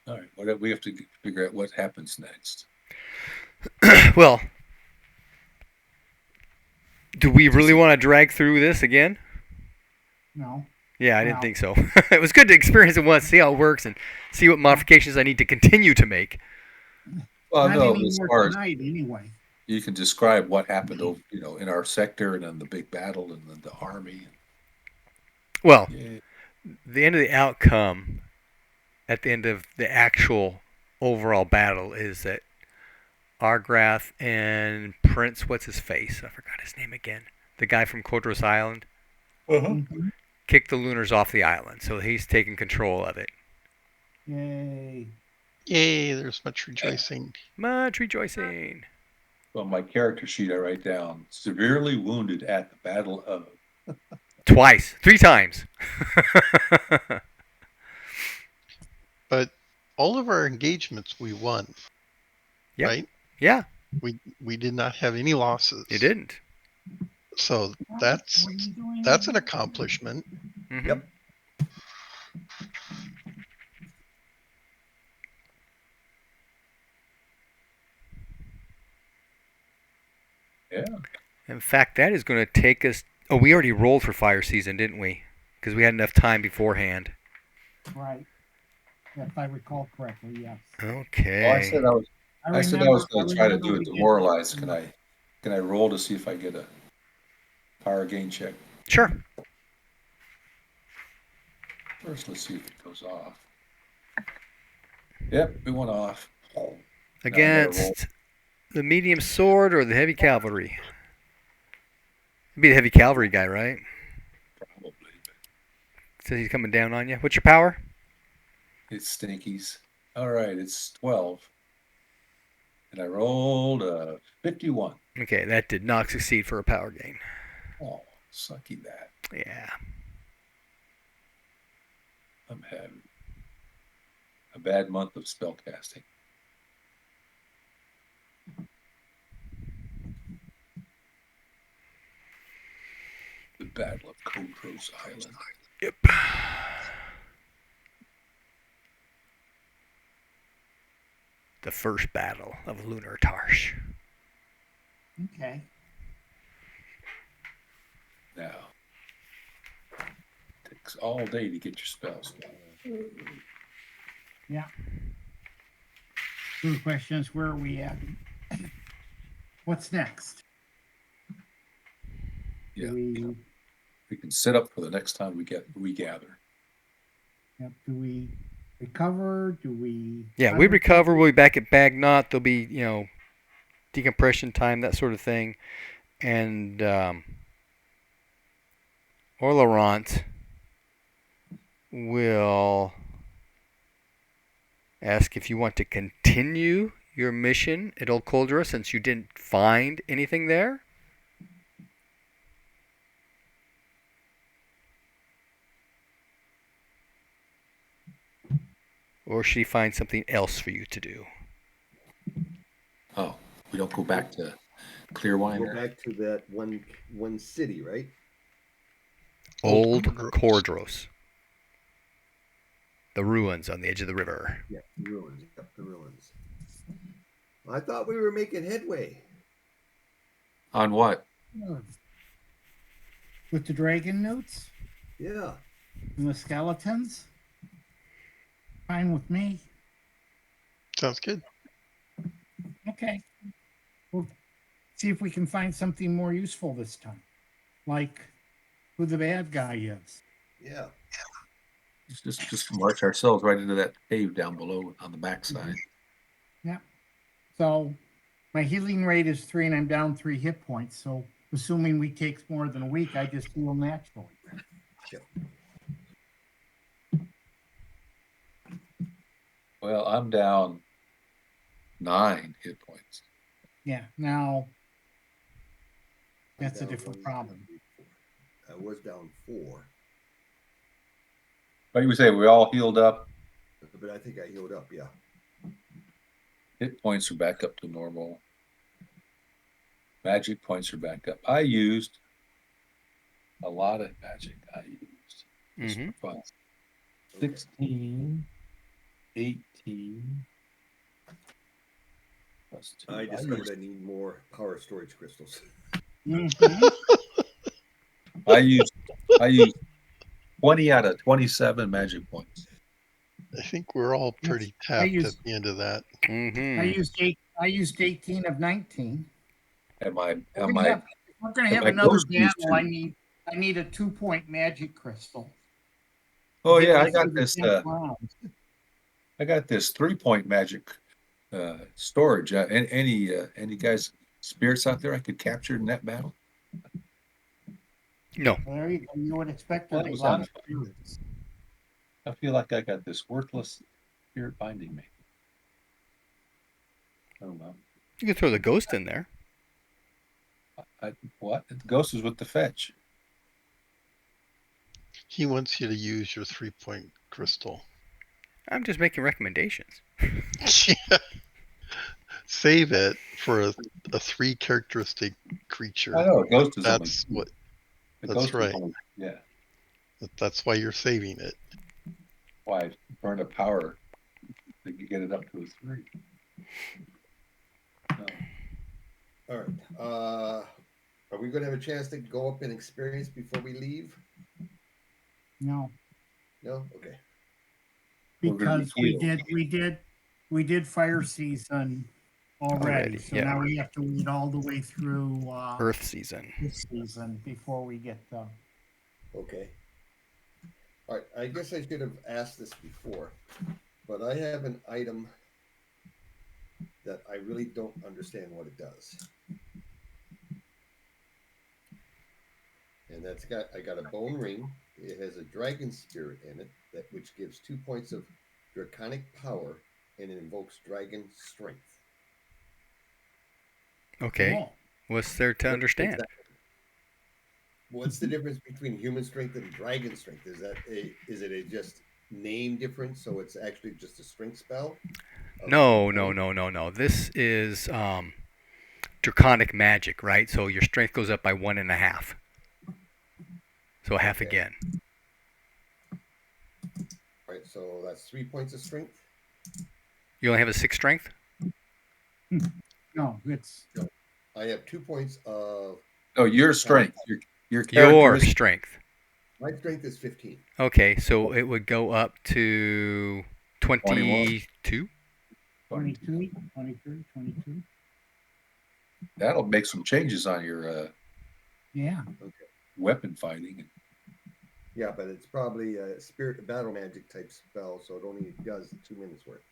All right, we have to figure out what happens next. Well, do we really want to drag through this again? No. Yeah, I didn't Wow. think so. It was good to experience it once, see how it works, and see what modifications I need to continue to make. Well, Not no, any as more far as tonight, anyway. you can describe what happened over, in our sector and then the big battle and then the army. Well, Yeah. the end of the outcome at the end of the actual overall battle is that Argrath and Prince, what's his face? I forgot his name again. The guy from Kodros Island Mhm. kicked the Lunars off the island, so he's taking control of it. Yay. Yay! There's much rejoicing. Much rejoicing. Well, my character sheet I write down severely wounded at the Battle of. Twice. 3 times. But all of our engagements we won. Yep. Right? Yeah, We did not have any losses. you didn't. So that's an accomplishment. Mm-hmm. Yep. Yeah. In fact, that is going to take us. Oh, we already rolled for fire season, didn't we? Because we had enough time beforehand. Right. If I recall correctly, yes. Okay. Well, I said I was going to try to do we it did. demoralized. Can I roll to see if I get a power gain check? Sure. First, let's see if it goes off. Yep, it went off. Against the medium sword or the heavy cavalry? It'd be the heavy cavalry guy, right? Probably. Says he's coming down on you. What's your power? It's stinkies. All right, it's 12. And I rolled a 51. Okay, that did not succeed for a power gain. Oh, sucky that. Yeah. I'm having a bad month of spell casting. The Battle of Kodros Island. Yep. The first battle of Lunar Tarsh. Okay. Now, it takes all day to get your spells done. Yeah. So the question is, where are we at? What's next? Yeah. Do We can set up for the next time we gather. do we recover? Do we? Yeah, we recover. We'll be back at Bagnot. There'll be, decompression time, that sort of thing. And Orlerant will ask if you want to continue your mission at Old Cauldron since you didn't find anything there. Or should he find something else for you to do? Oh, we don't go back to Go Clearwinder? back to that one city, right? Old Cordros. Cordros. The ruins on the edge of the river. Yeah, the ruins. Yep, the ruins. I thought we were making headway. On what? With the dragon notes Yeah. and the skeletons? Fine with me. Sounds good. Okay. We'll see if we can find something more useful this time. Like who the bad guy is. Yeah. Just march ourselves right into that cave down below on the backside. Yeah. So my healing rate is 3 and I'm down 3 hit points. So assuming we take more than a week, I just heal naturally. Well, I'm down 9 hit points. Yeah. Now I'm that's a down different 1, problem. 2, 3, 4. I was down 4, What do you say? We all healed up. but I think I healed up. Yeah. Hit points are back up to normal. Magic points are back up. I used a lot of magic. Just Mm-hmm. for fun. 16, 18. Plus 2. I discovered I need more power storage crystals. Mhm. I used 20 out of 27 magic points. I think we're all pretty tapped at the end of that. Mm-hmm. I used 18 of 19. Am I? If we're gonna have my another ghost used battle, to. I need a 2-point magic crystal. Oh Get yeah, me I got through the this. 10th round. I got this 3-point magic storage. Any guys spirits out there I could capture in that battle? No. There you go. You would expect Well, there to that be a was lot of spirits. I feel like I got this worthless spirit binding me. I don't know. You can throw the ghost in there. What? The ghost is with the fetch. He wants you to use your 3-point crystal. I'm just making recommendations. Yeah. Save it for a 3 characteristic creature. I know a ghost is That's only what. the That's ghost right. is only, yeah. That's why you're saving it. Why I burned a power to get it up to a 3. No. All right. Are we going to have a chance to go up and experience before we leave? No, No. Okay. We're gonna be because we healed. did fire season already. Already, So yeah. now we have to wait all the way through Earth season. this season before we get the. Okay. All right. I guess I should have asked this before, but I have an item that I really don't understand what it does. And I got a bone ring. It has a dragon spirit in it that which gives 2 points of draconic power and it invokes dragon strength. Okay. Oh, What's there to What is understand? that? What's the difference between human strength and dragon strength? Is it a just name difference? So it's actually just a strength spell? No. This is draconic magic, right? So your strength goes up by 1.5. So half Okay. again. All right, so that's 3 points of strength. You only have a 6 strength? no, it's I have 2 points of Oh, your strength, your Your characteristic. strength. my strength is 15. Okay, so it would go up to 22? 22, 23, 22. That'll make some changes on your Yeah. weapon fighting. Yeah, but it's probably a spirit battle magic type spell, so it only does 2 minutes worth.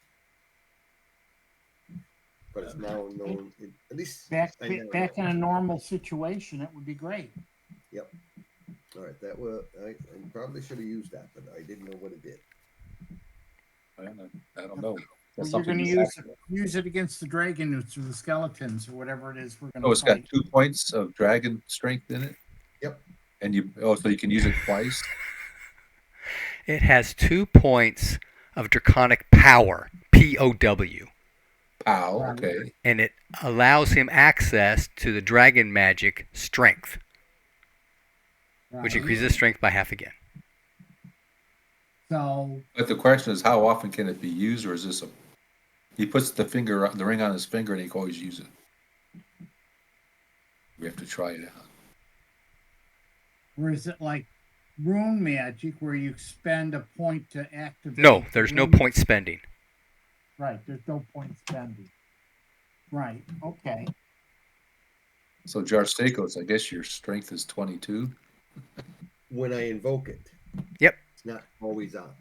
But it's now known, at least Back I know back now. in a normal situation, it would be great. Yep. All right, I probably should have used that, but I didn't know what it did. I don't know. Well, That's you're something going to you use it against the dragons or the skeletons or whatever it is we're going to Oh, it's got fight. 2 points of dragon strength in it. Yep. And so you can use it twice. It has 2 points of draconic power, POW, Pow. Right. Okay. and it allows him access to the dragon magic strength, which Right. increases his strength by half again. So But the question is, how often can it be used, or is this he puts the ring on his finger, and he can always use it? We have to try it out. or is it like rune magic where you spend a point to activate? No, there's no rune- point spending. Right, there's no point spending. Right. Okay. So Jarstakos, I guess your strength is 22. When I invoke it. Yep. It's not always on.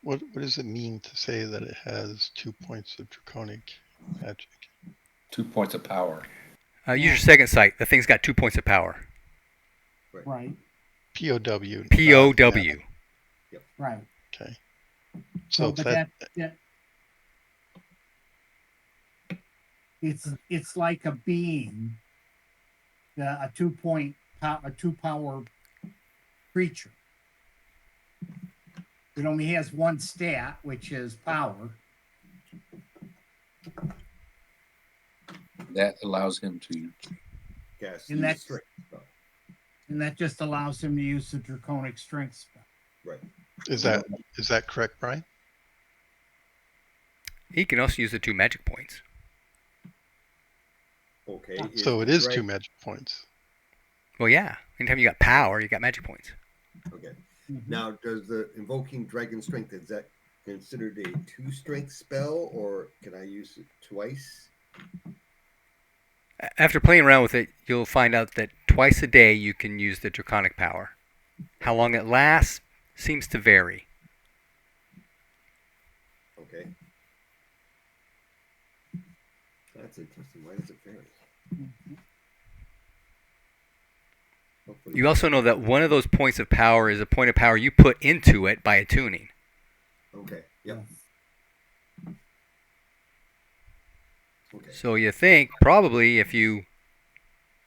What does it mean to say that it has 2 points of draconic magic? 2 points of power. Use your second sight. The thing's got 2 points of power. Right. POW. POW. Right. Okay. So, So but that, that it's like a being, a 2 power creature. It only has one stat, which is power. That allows him to. Cast And use that's- strength spell. And that just allows him to use the draconic strength spell. Right. is that correct, Brian? He can also use the 2 magic points. Okay. So it is 2 magic points. Well, yeah. Anytime you got power, you got magic points. Okay. Mhm. Now, does the invoking dragon strength, is that considered a 2 strength spell, or can I use it twice? After playing around with it, you'll find out that twice a day you can use the draconic power. How long it lasts seems to vary. Okay. That's interesting. Why does it vary? Mhm. Hopefully- You also know that one of those points of power is a point of power you put into it by attuning. Okay. Yep. Okay. So you think probably if you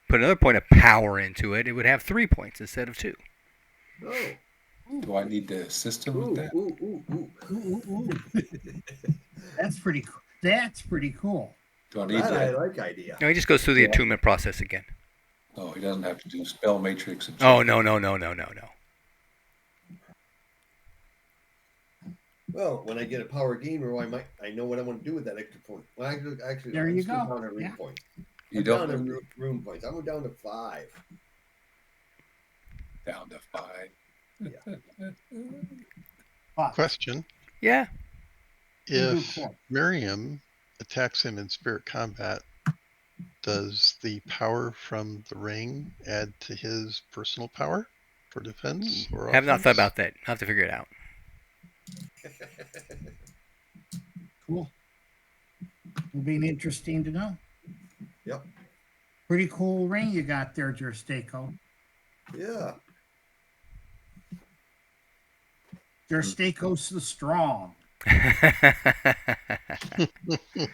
put another point of power into it, it would have 3 points instead of 2. Oh. Do I need to assist him with Ooh, that? That's pretty. That's pretty cool. Do I need That I to? like idea. No, he just goes through the Yeah. attunement process again. Oh, he doesn't have to do spell matrix. And Oh, check. no. Well, when I get a power gamer, I know what I want to do with that extra point. Well, actually, There I'm you still go. down at rune Yeah. points. You I'm don't down know to rune points. I'm down to 5. down to 5. But Question: Yeah. you do if cool. Miriam attacks him in spirit combat, does the power from the ring add to his personal power for defense or Have not offense? thought about that. I'll have to figure it out. Cool. It'll be interesting to know. Yep. Pretty cool ring you got there, Jerstako. Yeah. Jerstako's the strong.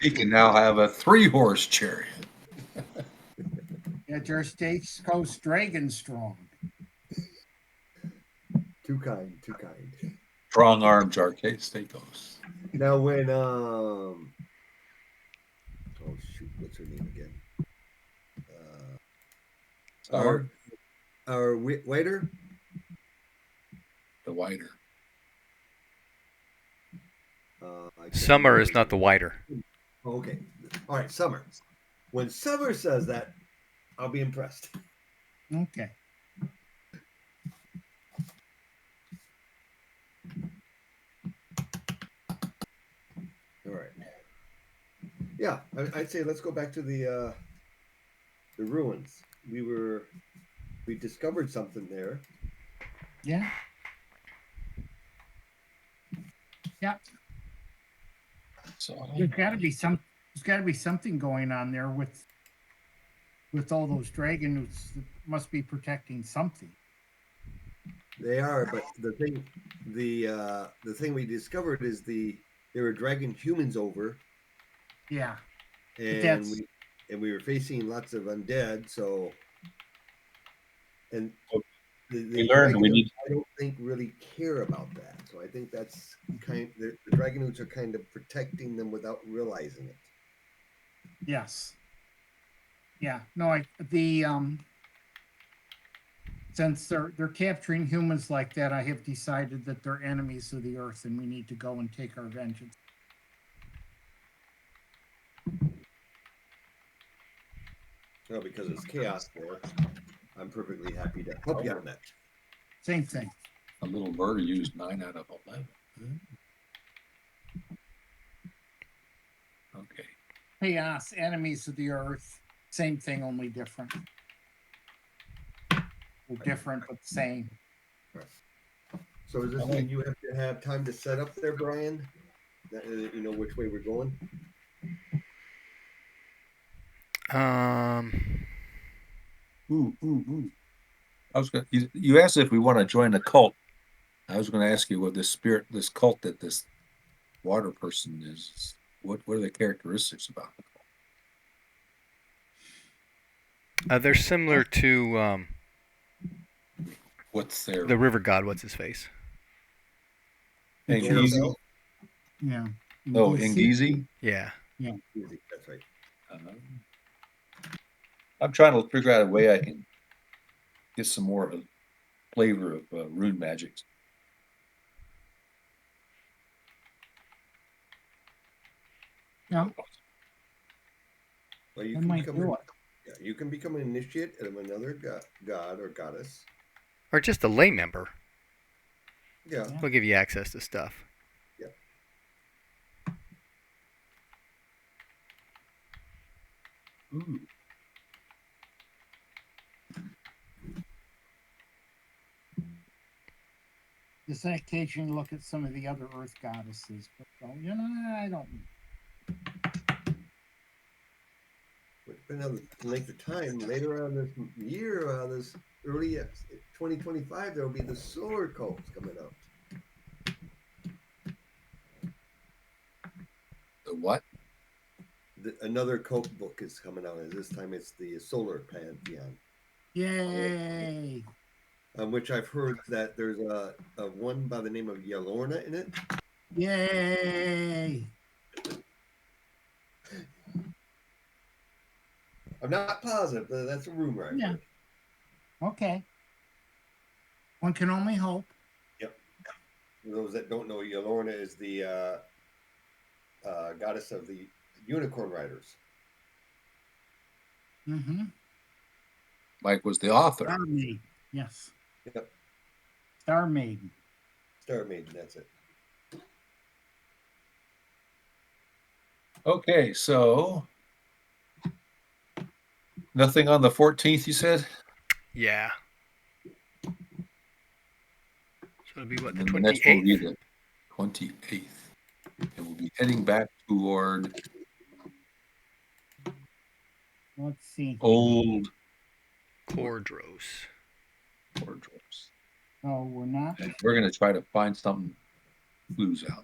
He can now have a 3-horse chariot. Yeah, Jerstako's dragon strong. Too kind. Too kind. Strong arms arcade Stakos. Now, when oh shoot, what's her name again? Summer, Our waiter. the whiter. I can't Summer remember is her not the name. whiter. Oh, okay. All right, Summer. When Summer says that, I'll be impressed. Okay. All right. Yeah, I'd say let's go back to the ruins. We discovered something there. Yeah. Yeah. So There's got to be something going on there with all those dragons that must be protecting something. They are, but the thing we discovered is they were dragging humans over, Yeah. and we were facing lots of undead. So, and the learned we Dragonoots, need- I don't think really care about that. So I think that's the Dragonoots are kind of protecting them without realizing it. Yes. Yeah. No, since they're capturing humans like that, I have decided that they're enemies of the earth and we need to go and take our vengeance. Well, because it's chaos there, I'm perfectly happy to help you on that. Same thing. a little murder used 9 out of 11. Okay. Chaos, enemies of the earth, same thing, only different. Well, different but same. So does this mean you have to have time to set up there, Brian? That, you know which way we're going? Ooh. I was going. You asked if we want to join the cult. I was going to ask you what this cult that this water person is. What are the characteristics about the cult? They're similar to What's their the river god. What's his face? Engizi? Yeah. Oh, Engizi? Yeah. Easy, that's right. I'm trying to figure out a way I can get some more of a flavor of rune magic. Yeah. Well, you I can might become do it. yeah, you can become an initiate of another god or goddess. Or just a lay member. Yeah. We'll give you access to stuff. Ooh. Just on occasion look at some of the other earth goddesses, but I don't. Depending on the length of time, later on this year, this early 2025, there will be the solar cults coming out. The what? Another cult book is coming out, and this time it's the solar pantheon. Yay! Which I've heard that there's a one by the name of Yalorna in it. Yay! I'm not positive, but that's a rumor. I've heard. Okay. One can only hope. Yep. For those that don't know, Yolorna is the goddess of the unicorn riders. Mm-hmm. Mike was the author. Star Maiden. Yes. Yep. Star Maiden. Star Maiden, that's it. Okay, so nothing on the 14th, you said? Yeah. So it'll be what, the And then the next one will be 28th? the 28th. And we'll be heading back toward Let's see. old Cordros. wardrobes. Oh, we're not. And we're going to try to find something clues out.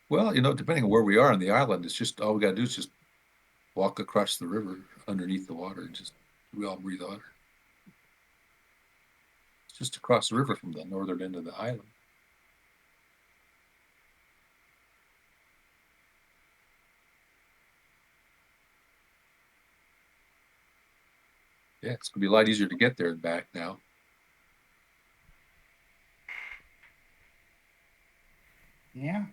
Well, depending on where we are on the island, it's just all we got to do is just walk across the river underneath the water and we all breathe water. It's just across the river from the northern end of the island. Yeah, it's going to be a lot easier to get there and back now. Yeah.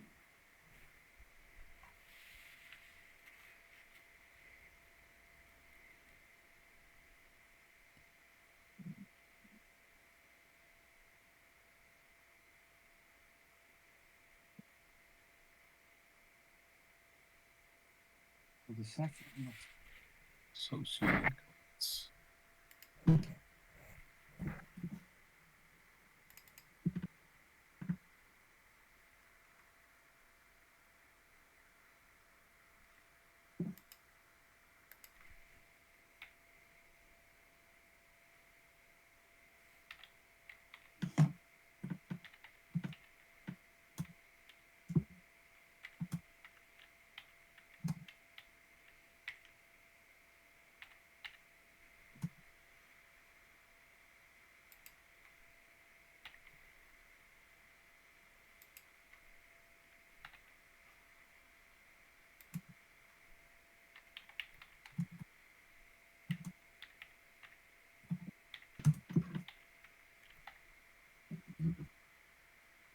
For the second. Associated.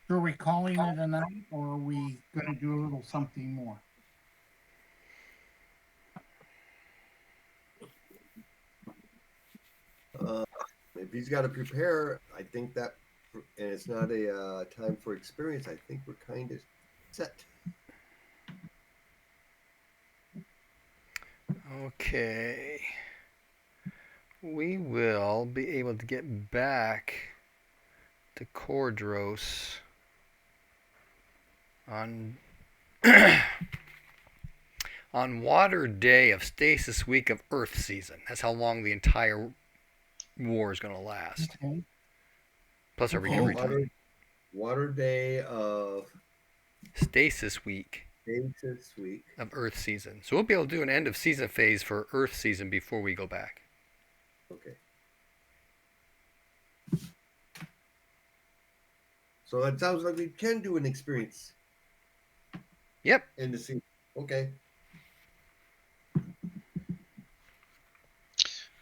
So are we calling it a night, or are we going to do a little something more? If he's got to prepare, I think that, and it's not a time for experience, I think we're kind of set. Okay. We will be able to get back to Cordros on on Water Day of Stasis Week of Earth Season. That's how long the entire war is going to last. Okay. Plus our Oh. recovery time. Water Day of Stasis Week Stasis Week. of Earth Season. So we'll be able to do an end of season phase for Earth Season before we go back. Okay. So that sounds like we can do an experience Yep. in the season. Okay. I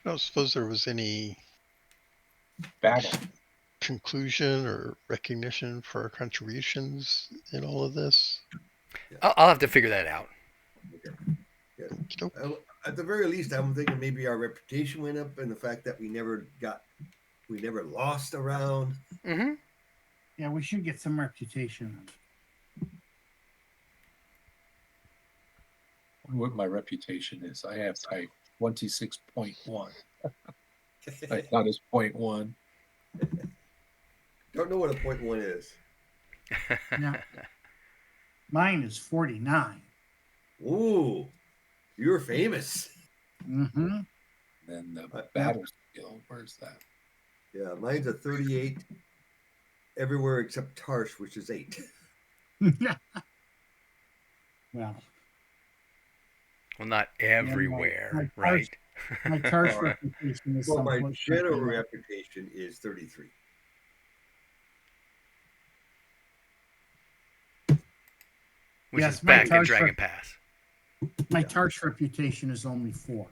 don't suppose there was any Battle. conclusion or recognition for our contributions in all of this. I'll have to figure that out. Okay. Yes. Okey-doke. At the very least, I'm thinking maybe our reputation went up, and the fact that we never lost around. Mm-hmm. Yeah, we should get some reputation. I wonder what my reputation is. I have type 26.1. I thought it's 0.1. Don't know what a 0.1 is. Yeah. Mine is 49. Ooh, you're famous. Mm-hmm. Then the battle skill, where's that? Yeah, mine's a 38 everywhere except Tarsh, which is 8. Well, Not everywhere, my right? my Tarsh All right. reputation is Well, my someplace. general reputation is 33. Which Yes, is my back in Tarsh Dragon Pass. My Tarsh reputation is only 4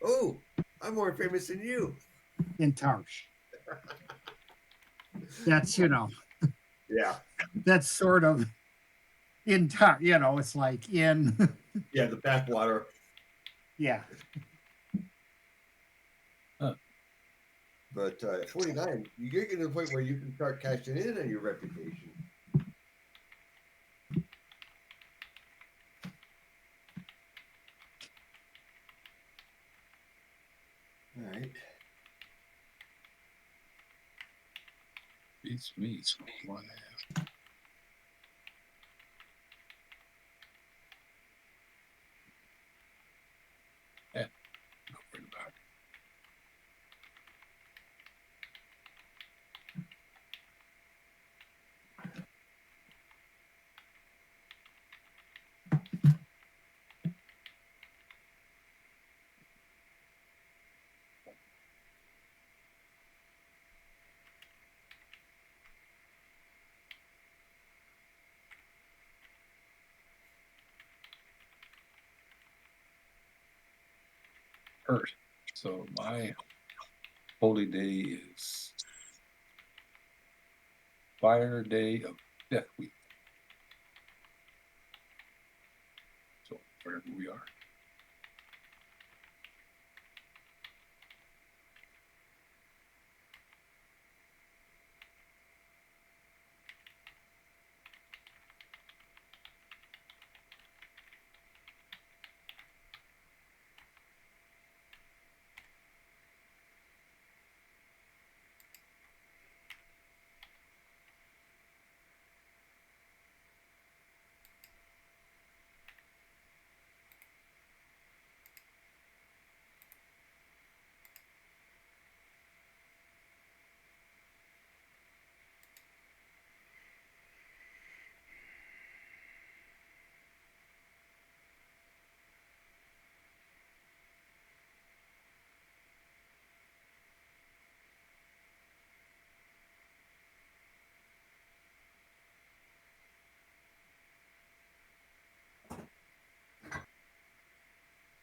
Oh, I'm more famous than you. in Tarsh. That's, Yeah. that's sort of in time, it's like in, Yeah, the backwater. yeah. But at 49, you get to the point where you can start cashing in on your reputation. All right. Beats me. One half. Yeah. Not worried about it. Hurt. So my holy day is Fire Day of Death Week. So wherever we are.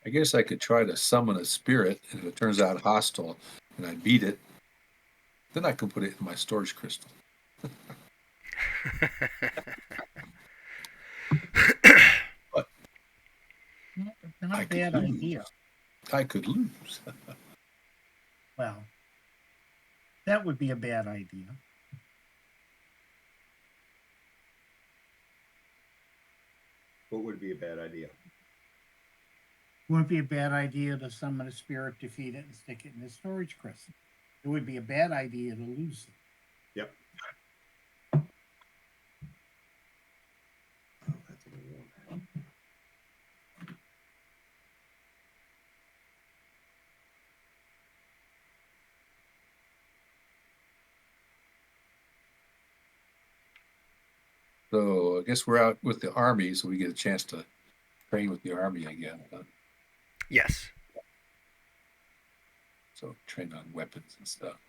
I guess I could try to summon a spirit, and if it turns out hostile and I beat it, then I can put it in my storage crystal. But Not I a could bad lose. idea. I could lose. Well, that would be a bad idea. What would be a bad idea? Wouldn't be a bad idea to summon a spirit, defeat it, and stick it in the storage crystal. It would be a bad idea to lose it. Yep. Oh, that's a good one. So I guess we're out with the army, so we get a chance to train with the army again. Yes. So train on weapons and stuff.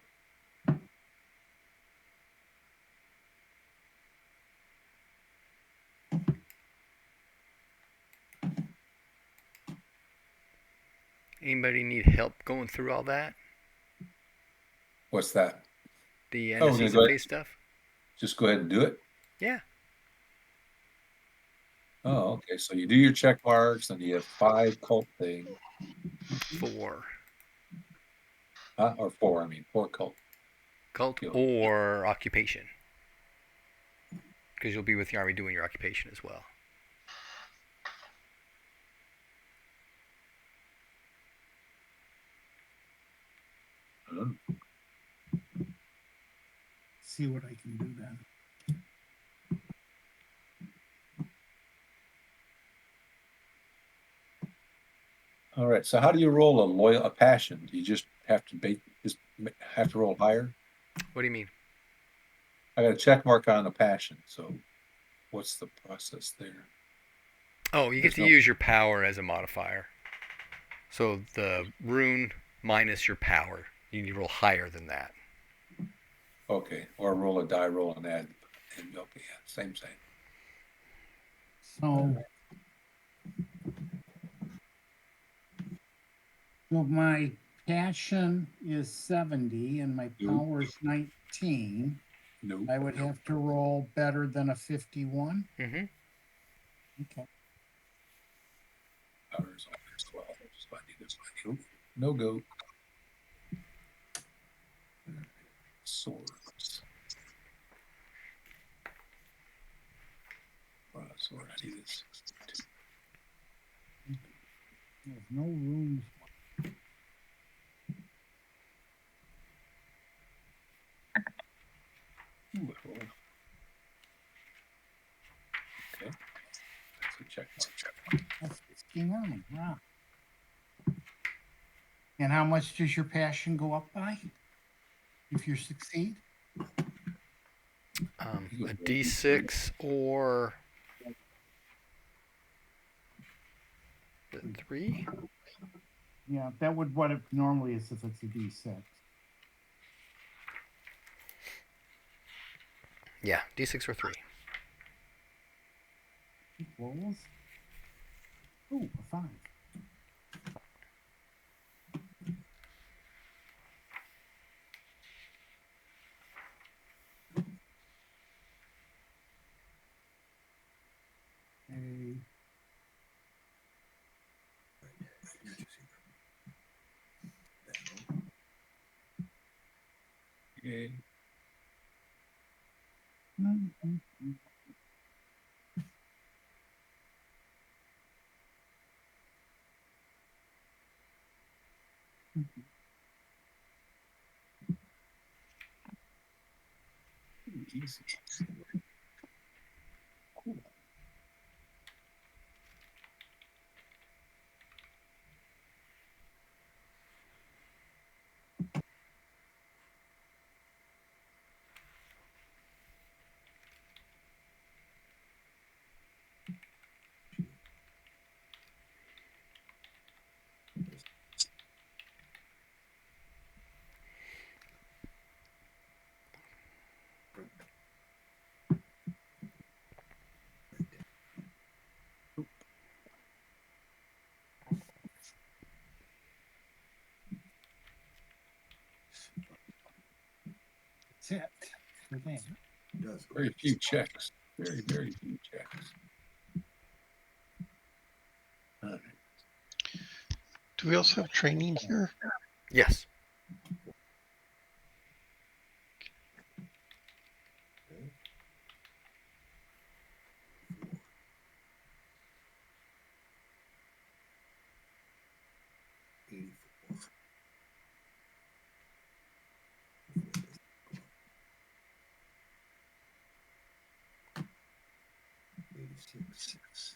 Anybody need help going through all that? What's that? The Oh, we're gonna season go ahead, phase stuff? just go ahead and do it. Yeah. Oh, okay. So you do your check marks, and you have 5 cult things. 4. Or 4, I mean 4 cult. Cult or occupation. Because you'll be with the army doing your occupation as well. See what I can do then. All right. So how do you roll a passion? Do you just have to roll higher? What do you mean? I got a check mark on a passion. So what's the process there? Oh, you get to use your power as a modifier. So the rune minus your power. You need to roll higher than that. Okay. Or roll a die, roll an add. And okay, yeah, same. So, well, my passion is 70 and my power is 19. No. I would have to roll better than a 51. Mm-hmm. Okay. Ours on there's 12. Just find it. Nope. No goat. Swords. Sword. I need this. There's no rooms. Ooh, roll. Okay. That's a check mark. That's 69. Wow. And how much does your passion go up by if you succeed? A D6 or is it 3? Yeah, that would what it normally is if it's a D6. Yeah, D6 or 3. Rolls. Ooh, a 5. A Okay. Easy. Cool. That's it for that. Does go. Very few checks. Very, very few checks. All right. Do we also have training here? Yes. Okay. 84. 86.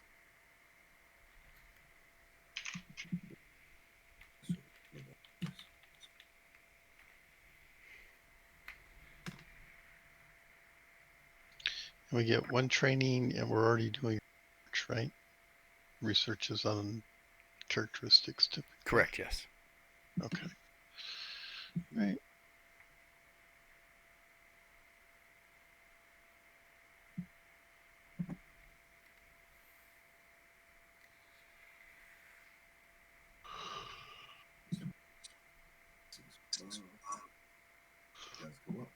We get one training and we're already doing research, right? Research is on characteristics typically. Correct, yes. Okay. Right. Does go up.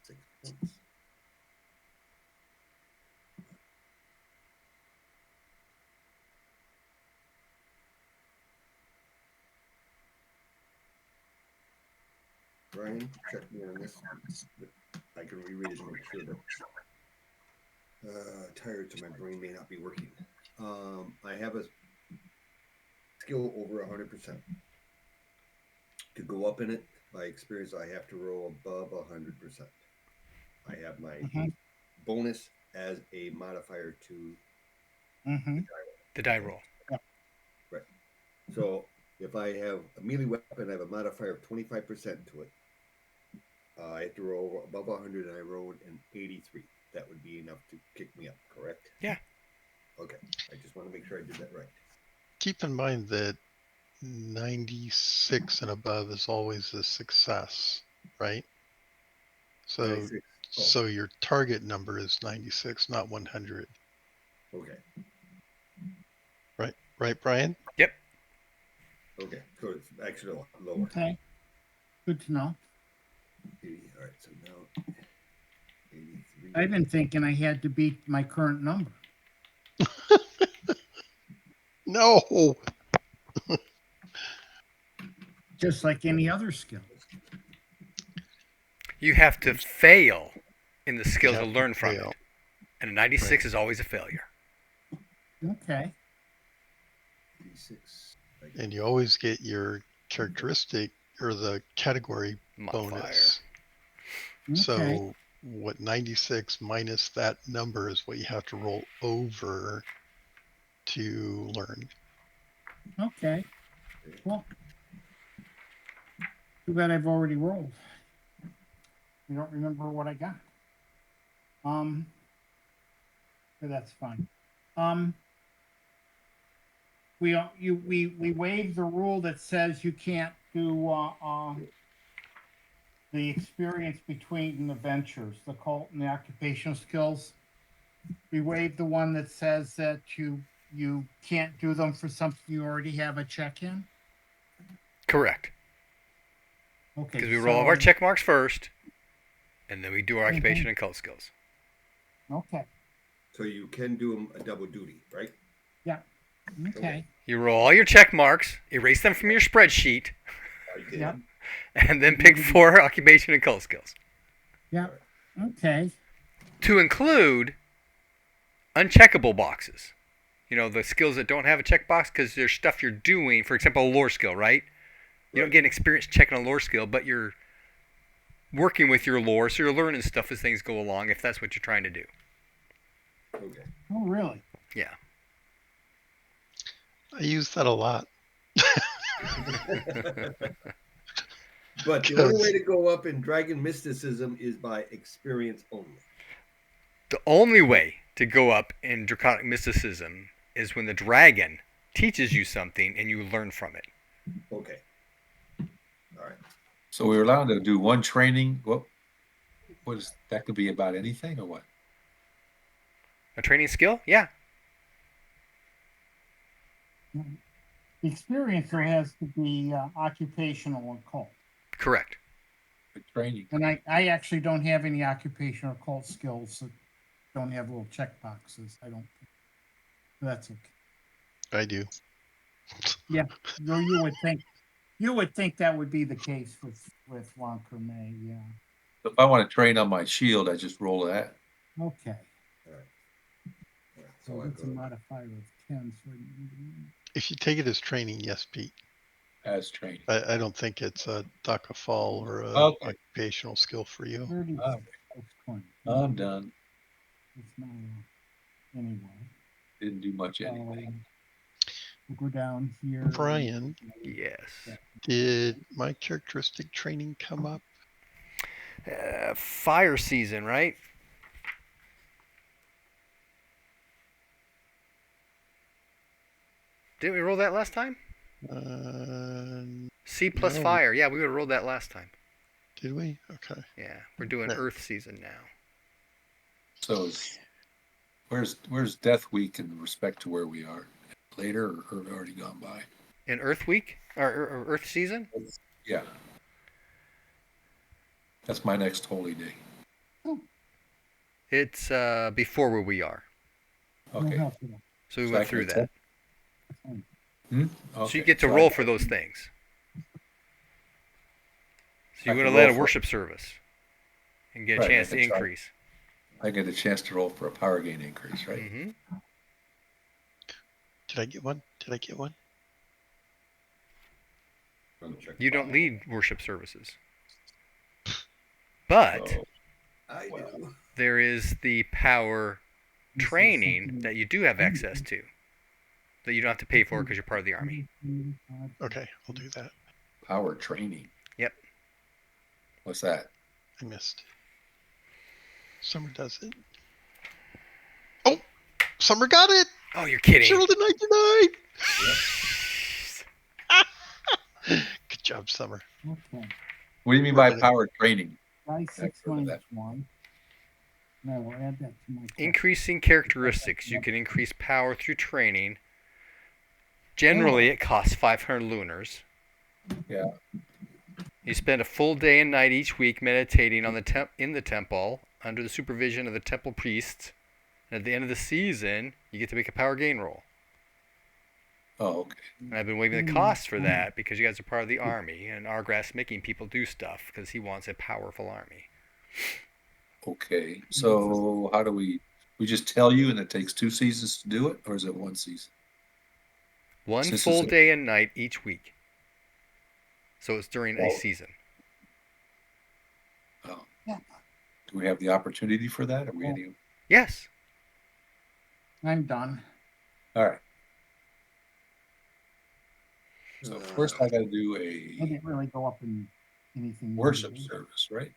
Six points. Brian, check me on this. I can reread it to make sure that tired so my brain may not be working. I have a skill over 100%. To go up in it, by experience, I have to roll above 100%. I have my bonus as a modifier to Mm-hmm. The die roll. right. So if I have a melee weapon, I have a modifier of 25% to it. I have to roll above 100, and I rolled an 83. That would be enough to kick me up, correct? Yeah. Okay. I just want to make sure I did that right. Keep in mind that 96 and above is always a success, right? So 96. Oh. so your target number is 96, not 100. Okay. Right, Brian? Okay. So it's actually a lot lower. Okay. Good to know. 80. All right. So now 83. I've been thinking I had to beat my current number. No. Just like any other skill. You have to fail in the skill You to have learn to from fail. it. And a 96 is always a failure. Okay. 86. And you always get your characteristic or the category Modifier. bonus. Okay. So what 96 minus that number is what you have to roll over to learn. Okay. Well, too bad I've already rolled. I don't remember what I got. But that's fine. We waived the rule that says you can't do the experience between the ventures, the cult and the occupational skills. We waived the one that says that you can't do them for something you already have a check in. Correct. Okay. Because we roll all our check marks first, and then we do our occupation and cult skills. Okay. So you can do them a double duty, right? Yeah. Okay. You roll all your check marks, erase them from your spreadsheet, Yeah. and then pick 4 occupation and cult skills. Yeah. Okay. To include uncheckable boxes. You know, the skills that don't have a checkbox because there's stuff you're doing. For example, a lore skill, right? You don't get an experience checking a lore skill, but you're working with your lore, so you're learning stuff as things go along if that's what you're trying to do. Okay. Oh, really? Yeah. I use that a lot. But the only way to go up in dragon mysticism is by experience only. The only way to go up in draconic mysticism is when the dragon teaches you something and you learn from it. Okay. All right. So we were allowed to do one training. What is that? Could be about anything or what? A training skill? Yeah. The experience though has to be occupational and cult. Correct. The training. And I actually don't have any occupational or cult skills that don't have little check boxes. I don't. That's okay. I do. Yeah. No, you would think that would be the case with May. Yeah. If I want to train on my shield, I just roll that. Okay. All right. So I it's a go modifier of 10. So If you take it as training, yes, Pete. As training. I don't think it's a DACA fall or a Okay. occupational skill for you. 30 Okay. 20. I'm done. It's not anyway. Didn't do much anyway. We'll go down here. Brian, Yes. did my characteristic training come up? Fire season, right? Didn't we roll that last time? C plus no. fire. Yeah, we would have rolled that last time. Did we? Okay. Yeah, we're doing Earth season now. So where's Death Week in respect to where we are? Later or already gone by? In Earth week or Earth season? Yeah. That's my next holy day. It's before where we are. Okay. So we So went I through can that. Okay. So you get to So roll for those things. So you would have led a worship service and get a Right, chance I to can try. increase. I get a chance to roll for a power gain increase, right? Mm-hmm. Did I get one? You don't lead worship services. But So, I do. there is the power training that you do have access to that you don't have to pay for because you're part of the army. Okay, I'll do that. power training. Yep. What's that? I missed. Summer does it. Oh, Summer got it. Oh, you're kidding. She rolled a 99. Good job, Summer. Okay. What do you mean by power training? By 6 minus 1. No, I'll add that to my text. Increasing characteristics. You can increase power through training. Generally, it costs 500 lunars. Yeah. You spend a full day and night each week meditating on in the temple under the supervision of the temple priests. And at the end of the season, you get to make a power gain roll. Oh, okay. And I've been waiving the cost for that because you guys are part of the army, and Argraph's making people do stuff because he wants a powerful army. Okay. So how do we just tell you and it takes 2 seasons to do it, or is it 1 season? One Since full it's a- day and night each week. So it's during a Oh. season. Oh. Yeah. Do we have the opportunity for that? Are we any? Yes. I'm done. All right. So first I got to do I a didn't really go up in anything. worship major. service, right?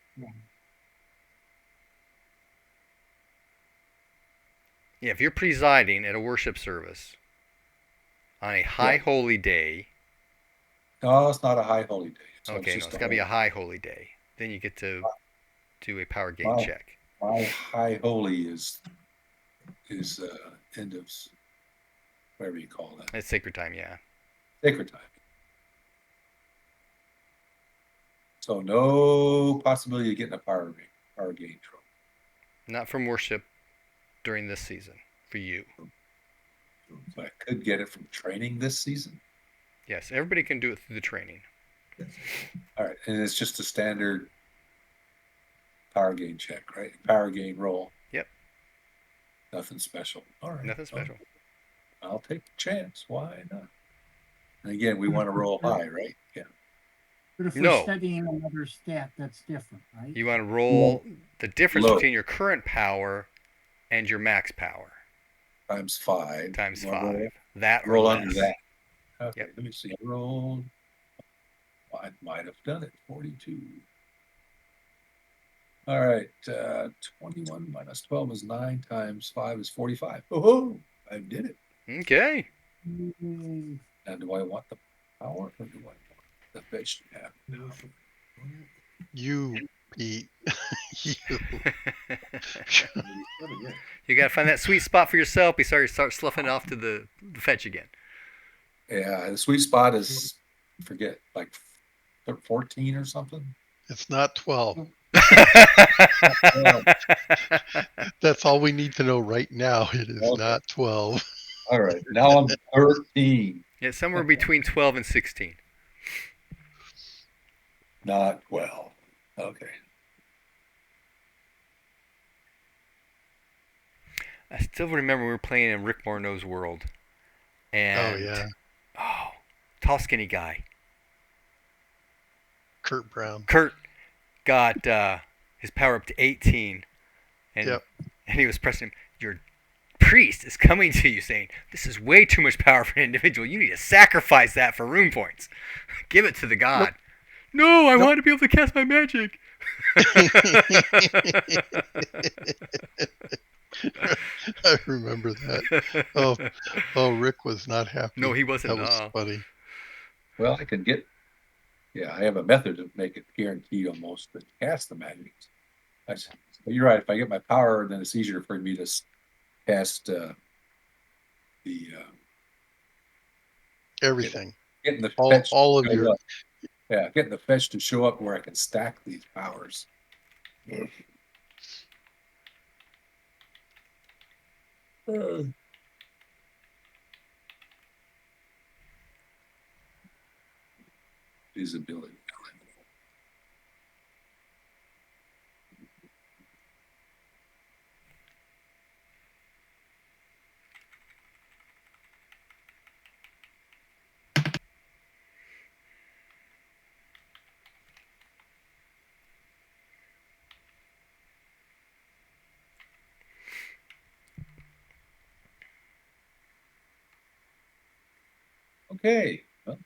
Yeah, if you're presiding at a worship service on a high holy day. No, it's not a high holy day. So Okay, no, it's got to be a high holy day. Then you get to do a power gain check. My high holy is end of whatever you call that. It's sacred time, yeah. Sacred time. So no possibility of getting a power gain trophy. Not from worship during this season for you. But I could get it from training this season. Yes, everybody can do it through the training. All right, and it's just a standard power gain check, right? Power gain roll. Yep. Nothing special. All right. Nothing special. I'll take the chance. Why not? And again, we want to roll high, right? Yeah. But if No. we're studying another stat, that's different, right? You want to roll the difference Low. between your current power and your max power. Times 5. Times You wanna 5. That or roll less. under that. Okay, Yep. let me see. I rolled. Well, I might have done it. 42. All right. 21 minus 12 is 9 times 5 is 45. Oh, I did it. Okay. Now, do I want the power or do I want the fetch to have? No. You, Pete. You. You got to find that sweet spot for yourself before you start sloughing off to the fetch again. Yeah, the sweet spot is, forget, like 14 or something. It's not 12. That's all we need to know right now. It is not 12. All right, now I'm 13. Yeah, somewhere between 12 and 16. Not 12. Okay. I still remember we were playing in Rick Morneau's world. And, Oh, yeah. Oh, tall, skinny guy. Kurt Brown. Kurt got his power up to 18. And, Yep. and he was pressing him. Your priest is coming to you saying, this is way too much power for an individual. You need to sacrifice that for rune points. Give it to the god. Nope. No, I want to be able to cast my magic. I remember that. Oh, Rick was not happy. No, he wasn't. That was funny. Well, I can get, I have a method to make it guaranteed almost to cast the magic. But you're right. If I get my power, then it's easier for me to cast everything. Getting the all of your. Getting the fetch to show up where I can stack these powers. Visibility. Okay, well,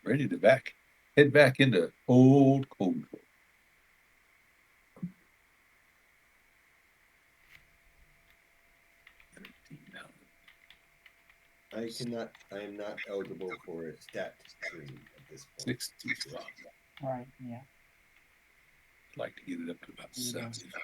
ready to head back into old Cold War. I am not eligible for a stat tree at this point. 65. Right, yeah. like to get it up to about Yeah. 75.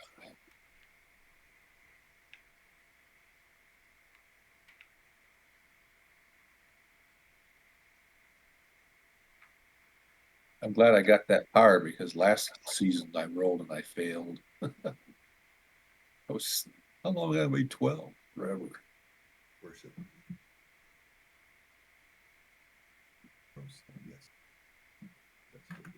I'm glad I got that power because last season I rolled and I failed. I was how long have I waited? 12 forever. Worship. Yes. That's good.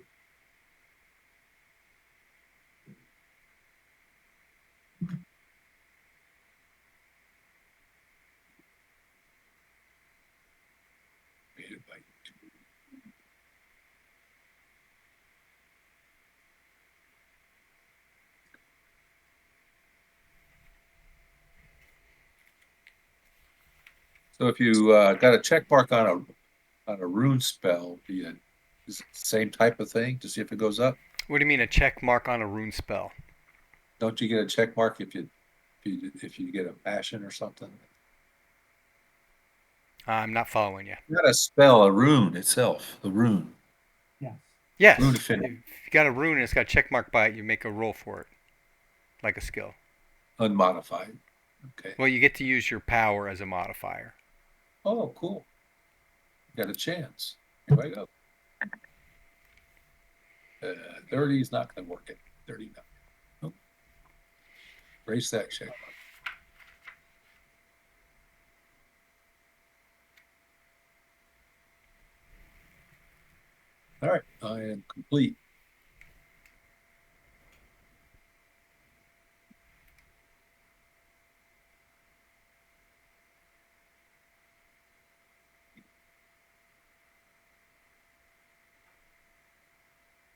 Made it by 2. So if you got a check mark on a rune spell, is it the same type of thing to see if it goes up? What do you mean a check mark on a rune spell? Don't you get a check mark if you get a passion or something? I'm not following you. You got to spell a rune itself, the rune. Yes. Yes. Rune If affinity, you got a rune and it's got a check mark by it, you make a roll for it, like a skill. unmodified. Okay. Well, you get to use your power as a modifier. Oh, cool. Got a chance. Here I go. 30 is not going to work. It 39. Nope. Erase that check mark. All right, I am complete.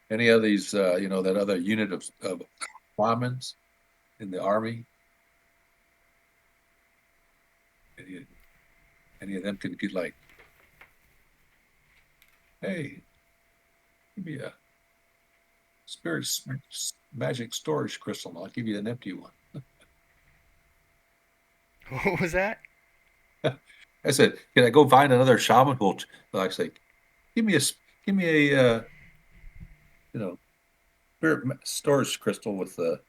Any of these, that other unit of shamans in the army? Any of them could get like, hey, give me a spirit magic storage crystal, and I'll give you an empty one. What was that? I said, can I go find another shaman? Well, like I say, give me a spirit storage crystal with a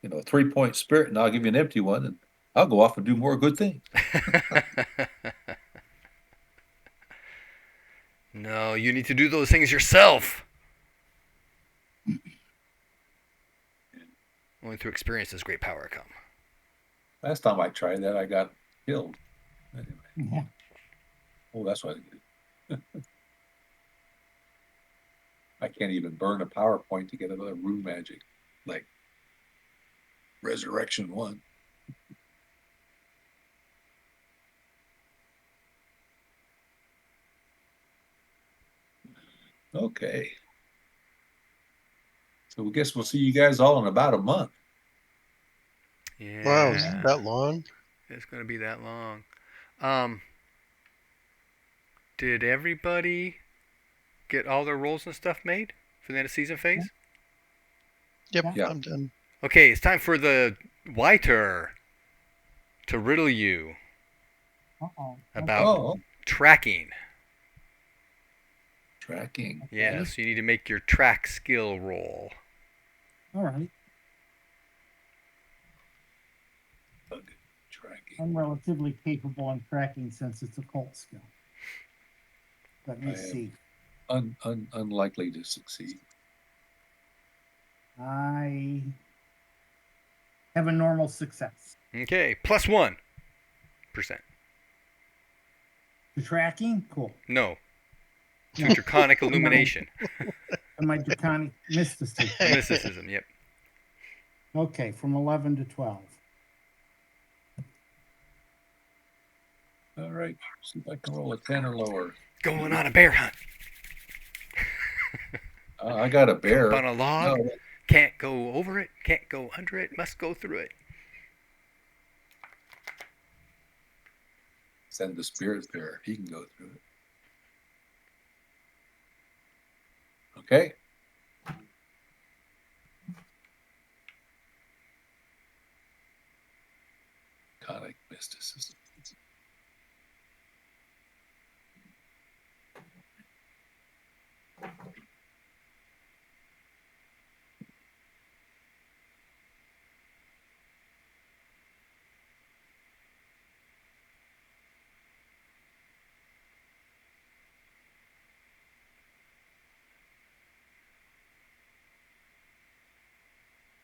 3-point spirit, and I'll give you an empty one, and I'll go off and do more good things. No, you need to do those things yourself. Only through experience does great power come. Last time I tried that, I got killed. Anyway. Yeah. Oh, that's what I did. I can't even burn a PowerPoint to get another room magic, like Resurrection 1. Okay. So I guess we'll see you guys all in about a month. Yeah. Wow, is it that long? It's going to be that long. Did everybody get all their rolls and stuff made for the end of season phase? Yep, Yeah. I'm done. Okay, it's time for the Whiter to riddle you Uh-oh. about Oh, tracking. tracking. Yes, you need to make your track skill roll. All right. Bug tracking. I'm relatively capable in tracking since it's a cult skill. Let me I am see. Unlikely to succeed. I have a normal success. Okay, +1%. The tracking? Cool. No. To draconic illumination. And my draconic mysticism. Mysticism, yep. Okay, from 11 to 12. All right. See if I can roll a 10 or lower. Going on a bear hunt. I got a bear. Up on a log. No, Can't go over it. Can't go under it. Must go through it. send the spirit bear. He can go through it. Okay. Conic mysticism.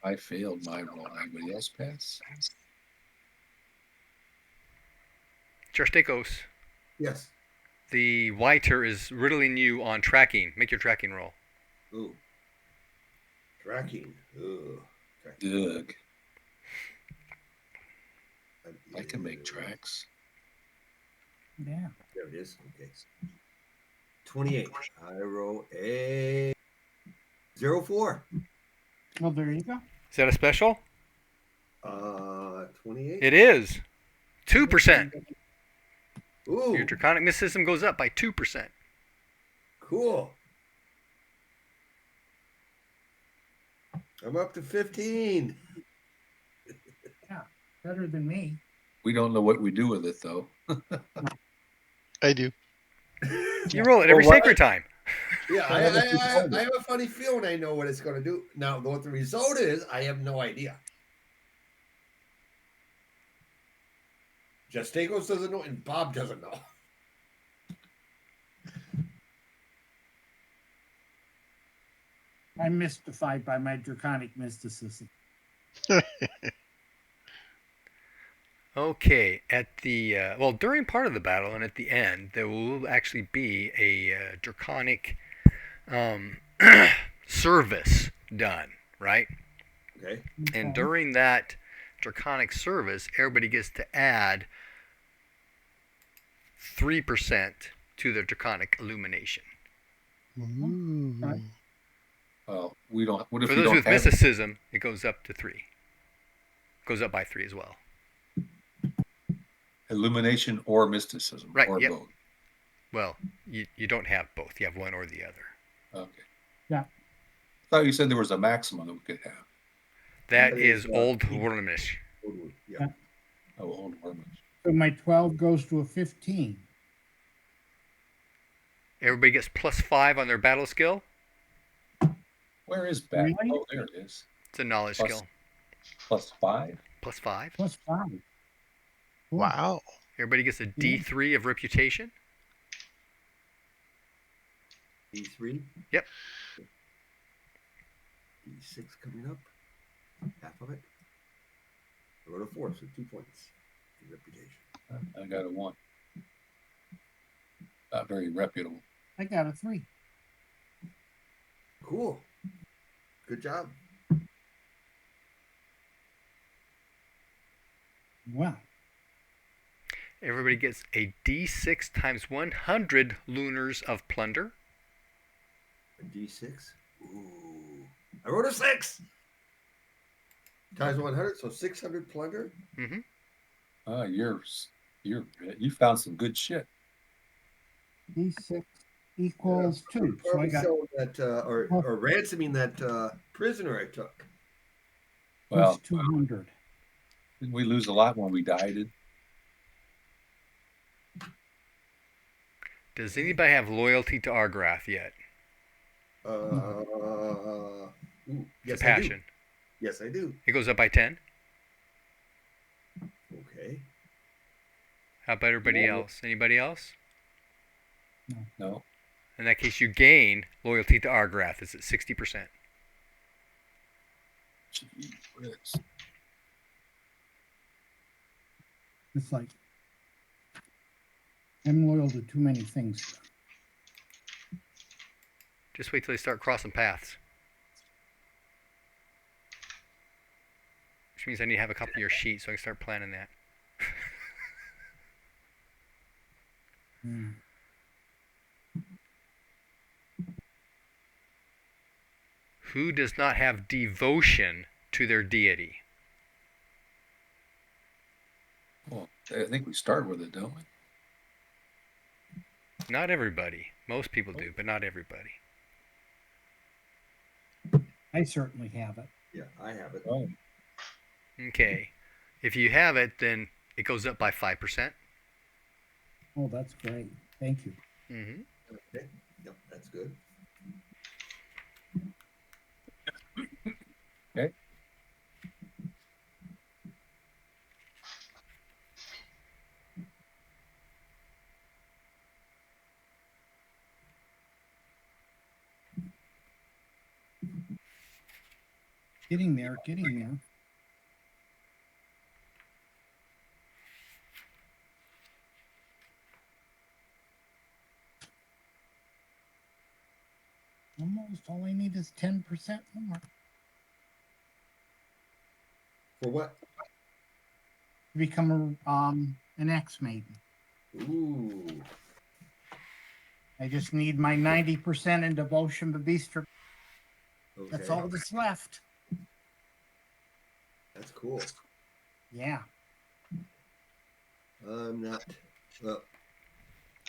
I failed my roll. Anybody else pass? Charstekos, Yes. the whiter is riddling you on tracking. Make your tracking roll. Ooh. Tracking. Ooh. Tracking. Ugh. I can make tracks. Yeah. There it is. Okay. 28. I roll a 04. Well, there you go. Is that a special? 28. It is. 2%. Ooh. Your draconic mysticism goes up by 2%. Cool. I'm up to 15. Better than me. We don't know what we do with it though. I do. You roll it every Well, sacred time. Yeah, Well, what if you I told have a funny feeling I know what it's going to do. Now, what the result is, I have no idea. Justakos doesn't know, and Bob doesn't know. I'm mystified by my draconic mysticism. Okay, at the during part of the battle and at the end, there will actually be a draconic service done, right? Okay. And during that draconic service, everybody gets to add 3% to their draconic illumination. Ooh. Right. Well, we don't. What if For we those don't with have it? mysticism, it goes up to 3. Goes up by 3 as well. Illumination or mysticism, Right, or yep. both? Well, you don't have both. You have one or the other. Okay. Yeah. I thought you said there was a maximum that we could have. That That is is, Old Wormish. Yeah. Oh, old wormers. So my 12 goes to a 15. Everybody gets +5 on their battle skill. Where is back? Really? Oh, there it is. It's a knowledge Plus- skill. +5. +5. Plus 5. Cool. Wow. Everybody gets a D3 of reputation. D3. Yep. D6 coming up. Half of it. I wrote a 4, so 2 points. Reputation. I got a 1. Not very reputable. I got a 3. Cool. Good job. Well, Everybody gets a D6 times 100 lunars of plunder. A D6. Ooh. I wrote a 6. Times 100, so 600 plunder. Mm-hmm. You found some good shit. D6 equals 2. So I Probably got selling that, or ransoming that prisoner I took. Well, plus 200. didn't we lose a lot when we died? Does anybody have loyalty to Argrath yet? Yes, Passion. I do. Yes, I do. It goes up by 10. Okay. How about everybody No. else? Anybody else? No. In that case, you gain loyalty to Argrath. It's at 60%. Gee whiz. It's like I'm loyal to too many things. Just wait till they start crossing paths. Which means I need to have a copy of your sheet so I can start planning that. Hmm. Who does not have devotion to their deity? Well, I think we start with it, don't we? Not everybody. Most people do, but not everybody. I certainly have it. Yeah, I have it. Oh, Okay. If you have it, then it goes up by 5%. Oh, that's great. Thank you. Mm-hmm. Okay. Yep, that's good. okay. Getting there, getting there. Almost all I need is 10% more For what? to become an X-Maiden. Ooh. I just need my 90% in Devotion to Beast. Okay. That's all that's left. That's cool. Yeah. I'm not. Well,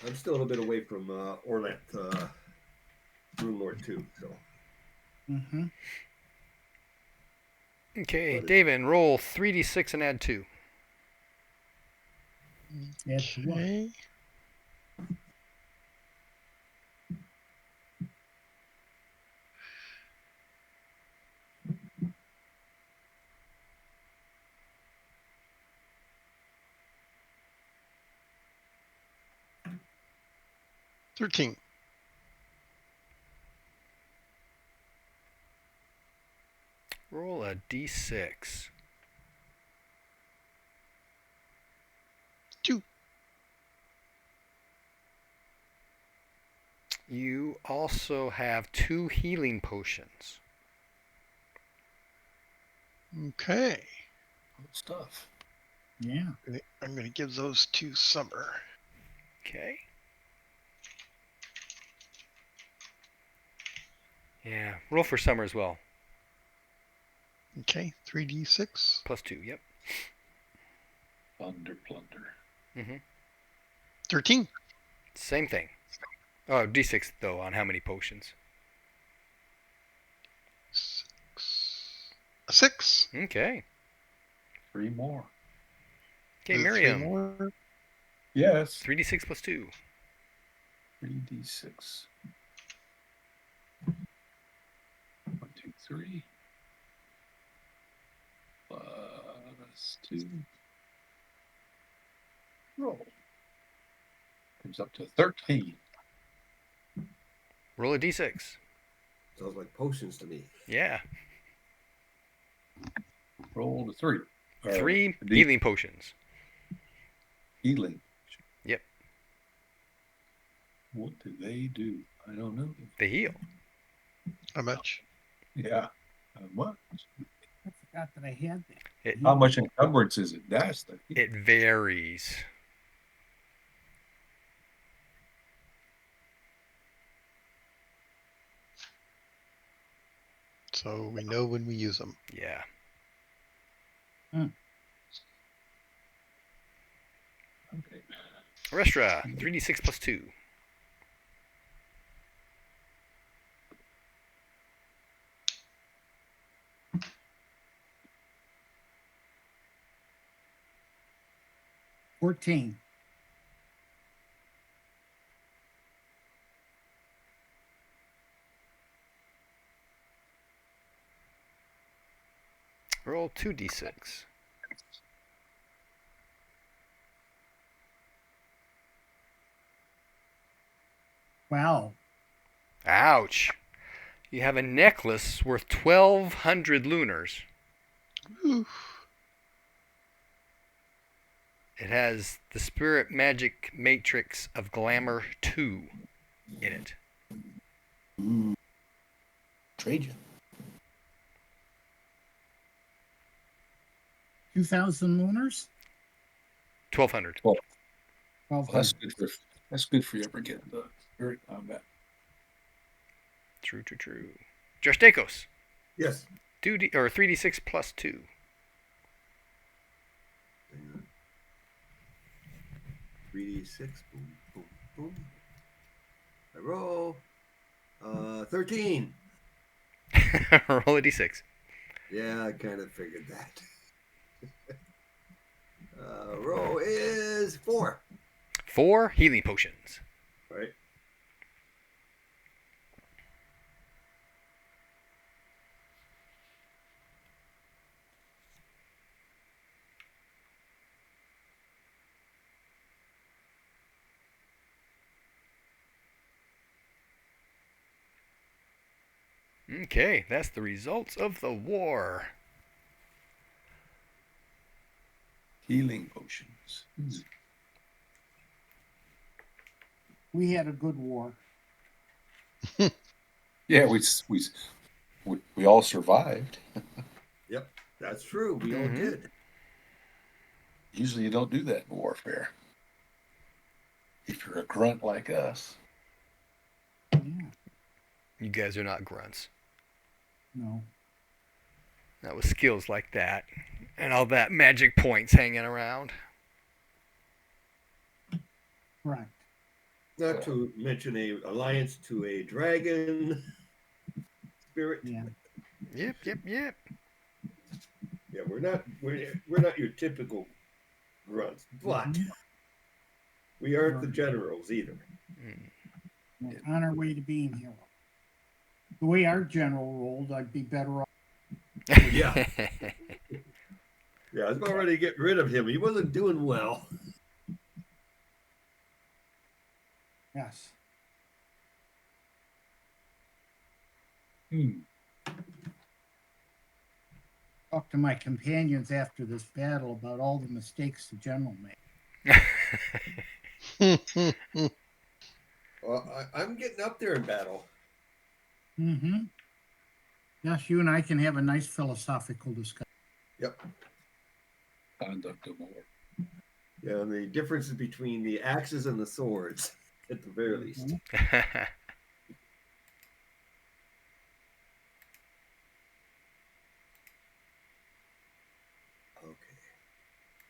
I'm still a little bit away from Orlant Rune Lord 2, so. Mm-hmm. Okay, But David, roll 3d6 and add 2. Add to what? Okay. $13. Roll a d6. 2. You also have 2 healing potions. Okay. Good stuff. Yeah. I'm going to give those to Summer. Okay. Yeah, roll for Summer as well. Okay. 3d6. Plus 2, yep. Plunder. 13. Same thing. Oh, d6 though, on how many potions. 6. Okay. 3 more. Okay, Is it 3 Miriam. more? Yes. 3d6 plus 2. 3d6. 1, 2, 3. Plus 2. Roll. Comes up to 13. Roll a d6. sounds like potions to me. Yeah. Roll to 3. 3 healing potions. Healing. Yep. What do they do? I don't know. They heal. How much? Yeah. How much? I forgot that I had that. How much encumbrance is it? That's the. It varies. So we know when we use them. Yeah. Okay. Restra, 3d6 plus 2. $14. Roll 2d6. Wow. Ouch. You have a necklace worth 1,200 lunars. Ooh. It has the Spirit Magic Matrix of Glamour 2 in it. Trade you. 2,000 lunars? 1,200. 1,200. That's good for you ever getting the spirit combat. True. Justekos, Yes. 3d6 plus 2. Hang on. 3d6. Boom, boom, boom. I roll. 13. Roll a d6. Yeah, I kind of figured that. Roll is 4. 4 healing potions. Right. Okay, that's the results of the war. Healing potions. We had a good war. Yeah, we all survived. Yep, that's true. We all Mhm. did. Usually you don't do that in warfare. If you're a grunt like us. Yeah. You guys are not grunts. No. Not with skills like that. And all that magic points hanging around. Correct. Not to mention a alliance to a dragon spirit. Yeah. Yep. Yeah, we're not your typical grunts, but Mhm. we aren't the generals either. Mm. We're on our way to being heroes. The way our general rolled, I'd be better off. Yeah. Yeah, I was about ready to get rid of him. He wasn't doing well. Yes. Talk to my companions after this battle about all the mistakes the general made. Well, I'm getting up there in battle. Mm-hmm. Yes, you and I can have a nice philosophical discussion. Yep. Conduct of war. Yeah, and the differences between the axes and the swords, at the very least. Okay.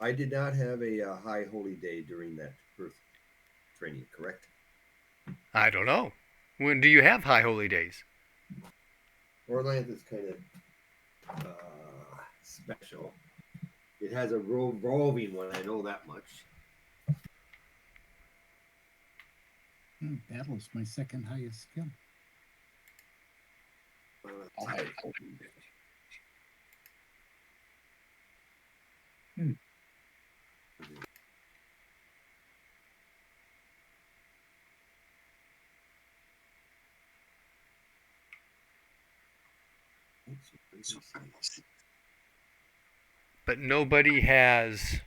I did not have a high holy day during that birth training, correct? I don't know. When do you have high holy days? Orlanth is kind of special. It has a revolving one, I know that much. Battle is my second highest skill. I But nobody has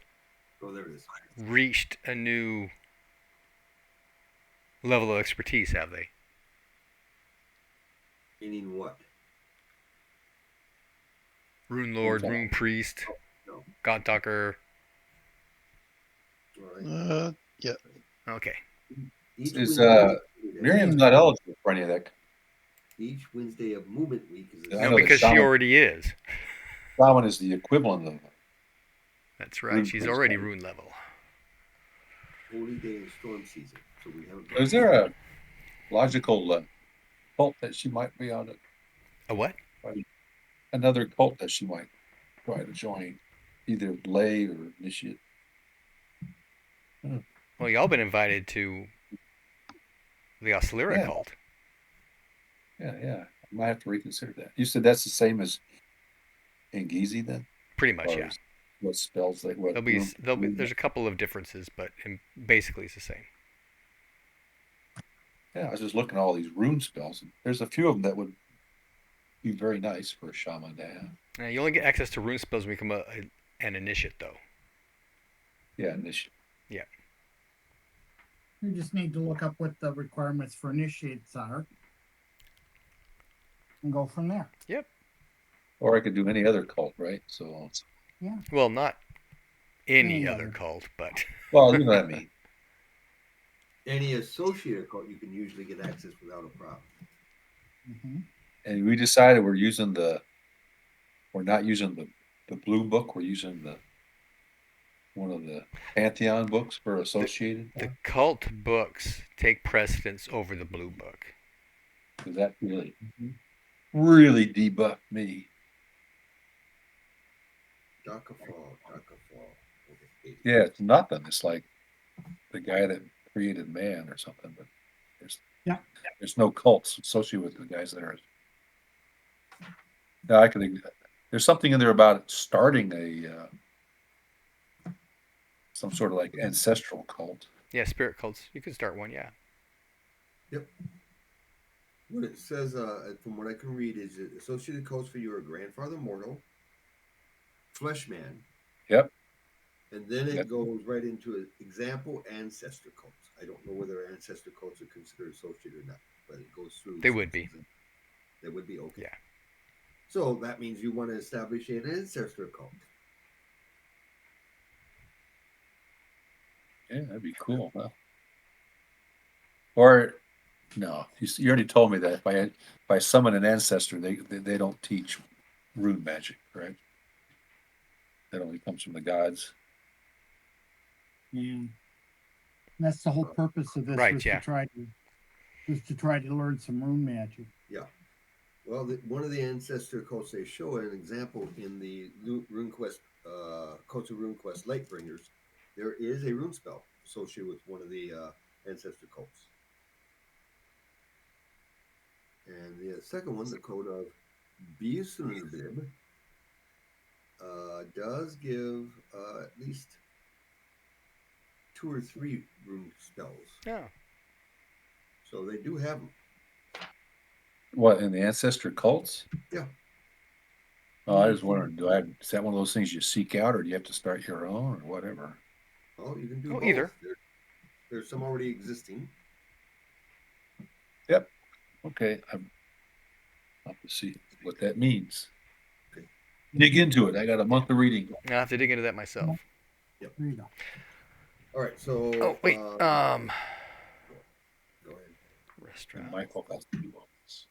Oh, there it is. reached a new level of expertise, have they? Meaning what? Rune Lord, Okay. Rune Priest, No. God Talker. All right. Yeah. Okay. Each Is Wednesday, Miriam's not eligible for any of that. each Wednesday of Movement Week is a I No, know that because she shaman- already is. Shaman is the equivalent of That's right. Rune She's Priest. already rune level. holy day in storm season. So we haven't. Is there a logical cult that she might be on? A what? Another cult that she might try to join, either lay or initiate. Well, y'all been invited to the Oscillera Yeah. cult. Yeah. I might have to reconsider that. You said that's the same as Engizi then? Pretty much, Or yeah. what spells they what There's a couple of differences, but basically it's the same. Yeah, I was just looking at all these rune spells, and there's a few of them that would be very nice for a shaman to have. You only get access to rune spells when you become an initiate, though. Yeah, initiate. Yeah. You just need to look up what the requirements for initiates are and go from there. Yep. Or I could do any other cult, right? So, Well, not any Any other other. cult, but well, you know what I mean. Any associated cult, you can usually get access without a problem. Mm-hmm. And we decided we're not using the blue book. We're using one of the Pantheon books for associated. the cult books take precedence over the blue book. Because that really debuffed me. Fall. Okay. Yeah, it's nothing. It's like the guy that created man or something, but there's no cults associated with the guys that are. Now there's something in there about starting some sort of like ancestral cult. Yeah, spirit cults. You can start one, yeah. Yep. What it says, from what I can read, is that associated codes for you are grandfather mortal, flesh man, Yep. and then it Yep. goes right into an example ancestor codes. I don't know whether ancestor codes are considered associated or not, but it goes through. They would be. They would be, okay. Yeah. So that means you want to establish an ancestor code. Yeah, that'd be cool. Huh? Or no, you already told me that if I summon an ancestor, they don't teach rune magic, right? That only comes from the gods. Yeah. That's the whole purpose of this, Right, was yeah. to try to learn some rune magic. Yeah. Well, one of the ancestor codes, they show an example in the RuneQuest, Codes of RuneQuest Lightbringers. There is a rune spell associated with one of the ancestor codes. And the second one, the code of Bisunbib, does give at least 2 or 3 rune spells. Yeah. So they do have them. What, in the ancestor cults? Yeah. Oh, I was wondering, is that one of those things you seek out, or do you have to start your own, or whatever? Oh, you can do Oh, both. either. There's some already existing. Yep. Okay. I'll have to see what that means. Okay. Dig into it. I got a month of reading. I'll have to dig into that myself. Yep. There you go. All right. So. Oh, wait. Go ahead. Restaurant. Michael has to do all this.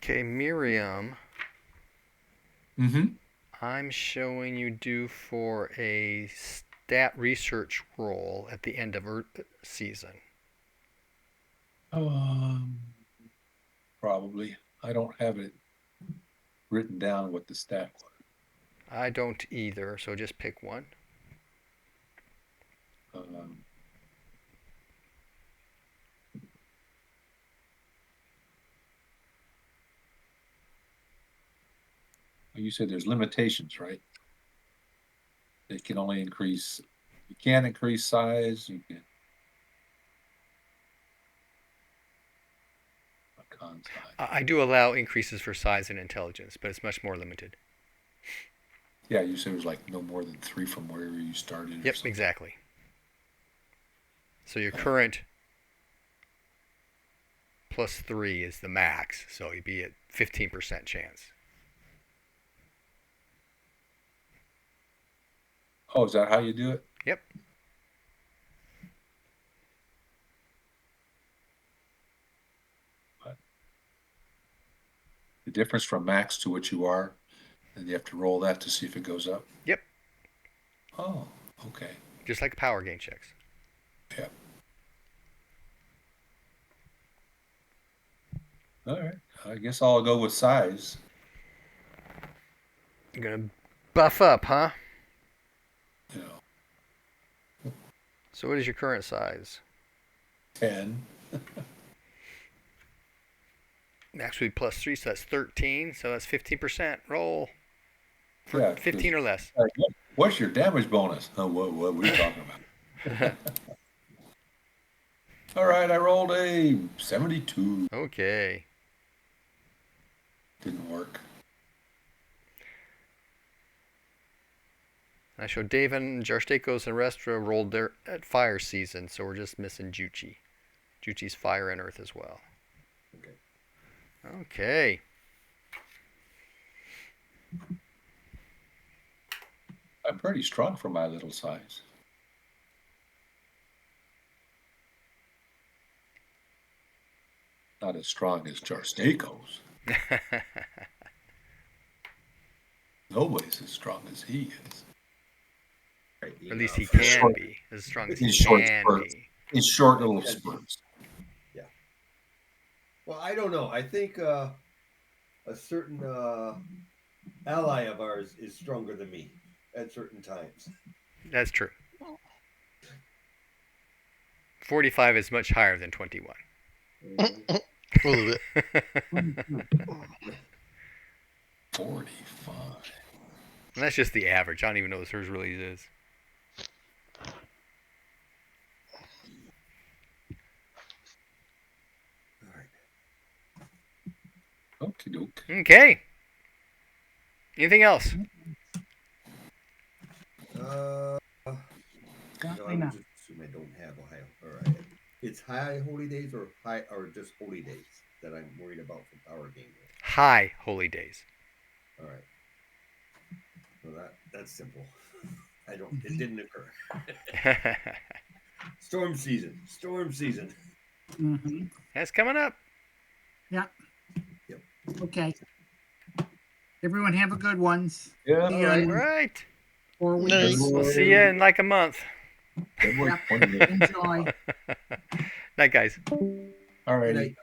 Okay, Miriam. Mm-hmm. I'm showing you due for a stat research role at the end of season. Probably. I don't have it written down what the stat was. I don't either, so just pick one. You said there's limitations, right? They can only increase. You can't increase size. You can. Con size. I do allow increases for size and intelligence, but it's much more limited. Yeah, you said it was like no more than 3 from where you started. Yep, exactly. So your current +3 is the max, so you'd be at 15% chance. Oh, is that how you do it? Yep. What? The difference from max to what you are, and you have to roll that to see if it goes up? Yep. Oh, okay. Just like power gain checks. Yep. All right. I guess I'll go with size. You're going to buff up, huh? You know. So what is your current size? 10. Actually +3, so that's 13, so that's 15%. Roll. For Yeah, 15 or less. What's your damage bonus? Oh, what are you talking about? All right, I rolled a 72. Okay. Didn't work. I show Daven, Jarstakos, and Restra rolled their at fire season, so we're just missing Juchi. Juchi's fire and earth as well. Okay. Okay. I'm pretty strong for my little size. Not as strong as Jarstako's. Nobody's as strong as he is. Right, At least he for can short- be. As strong as He's he short can spurts. be. He's short little spurts. Well, I don't know. I think a certain ally of ours is stronger than me at certain times. That's true. 45 is much higher than 21. A little bit. 45. And that's just the average. I don't even know what hers really is. All right. Okie doke. Okay. Anything else? No, I Definitely would not. just assume I don't have Ohio. All right. It's high holy days or just holy days that I'm worried about for power game. High holy days. All right. Well, that's simple. It didn't occur. Storm season. Storm season. Mm-hmm. That's coming up. Okay. Everyone have a good ones. Yeah. See you All in All right. 4 Nice. weeks. We'll see you in like a month. February Yep. 28th. Enjoy. Night, guys. All Good righty. night.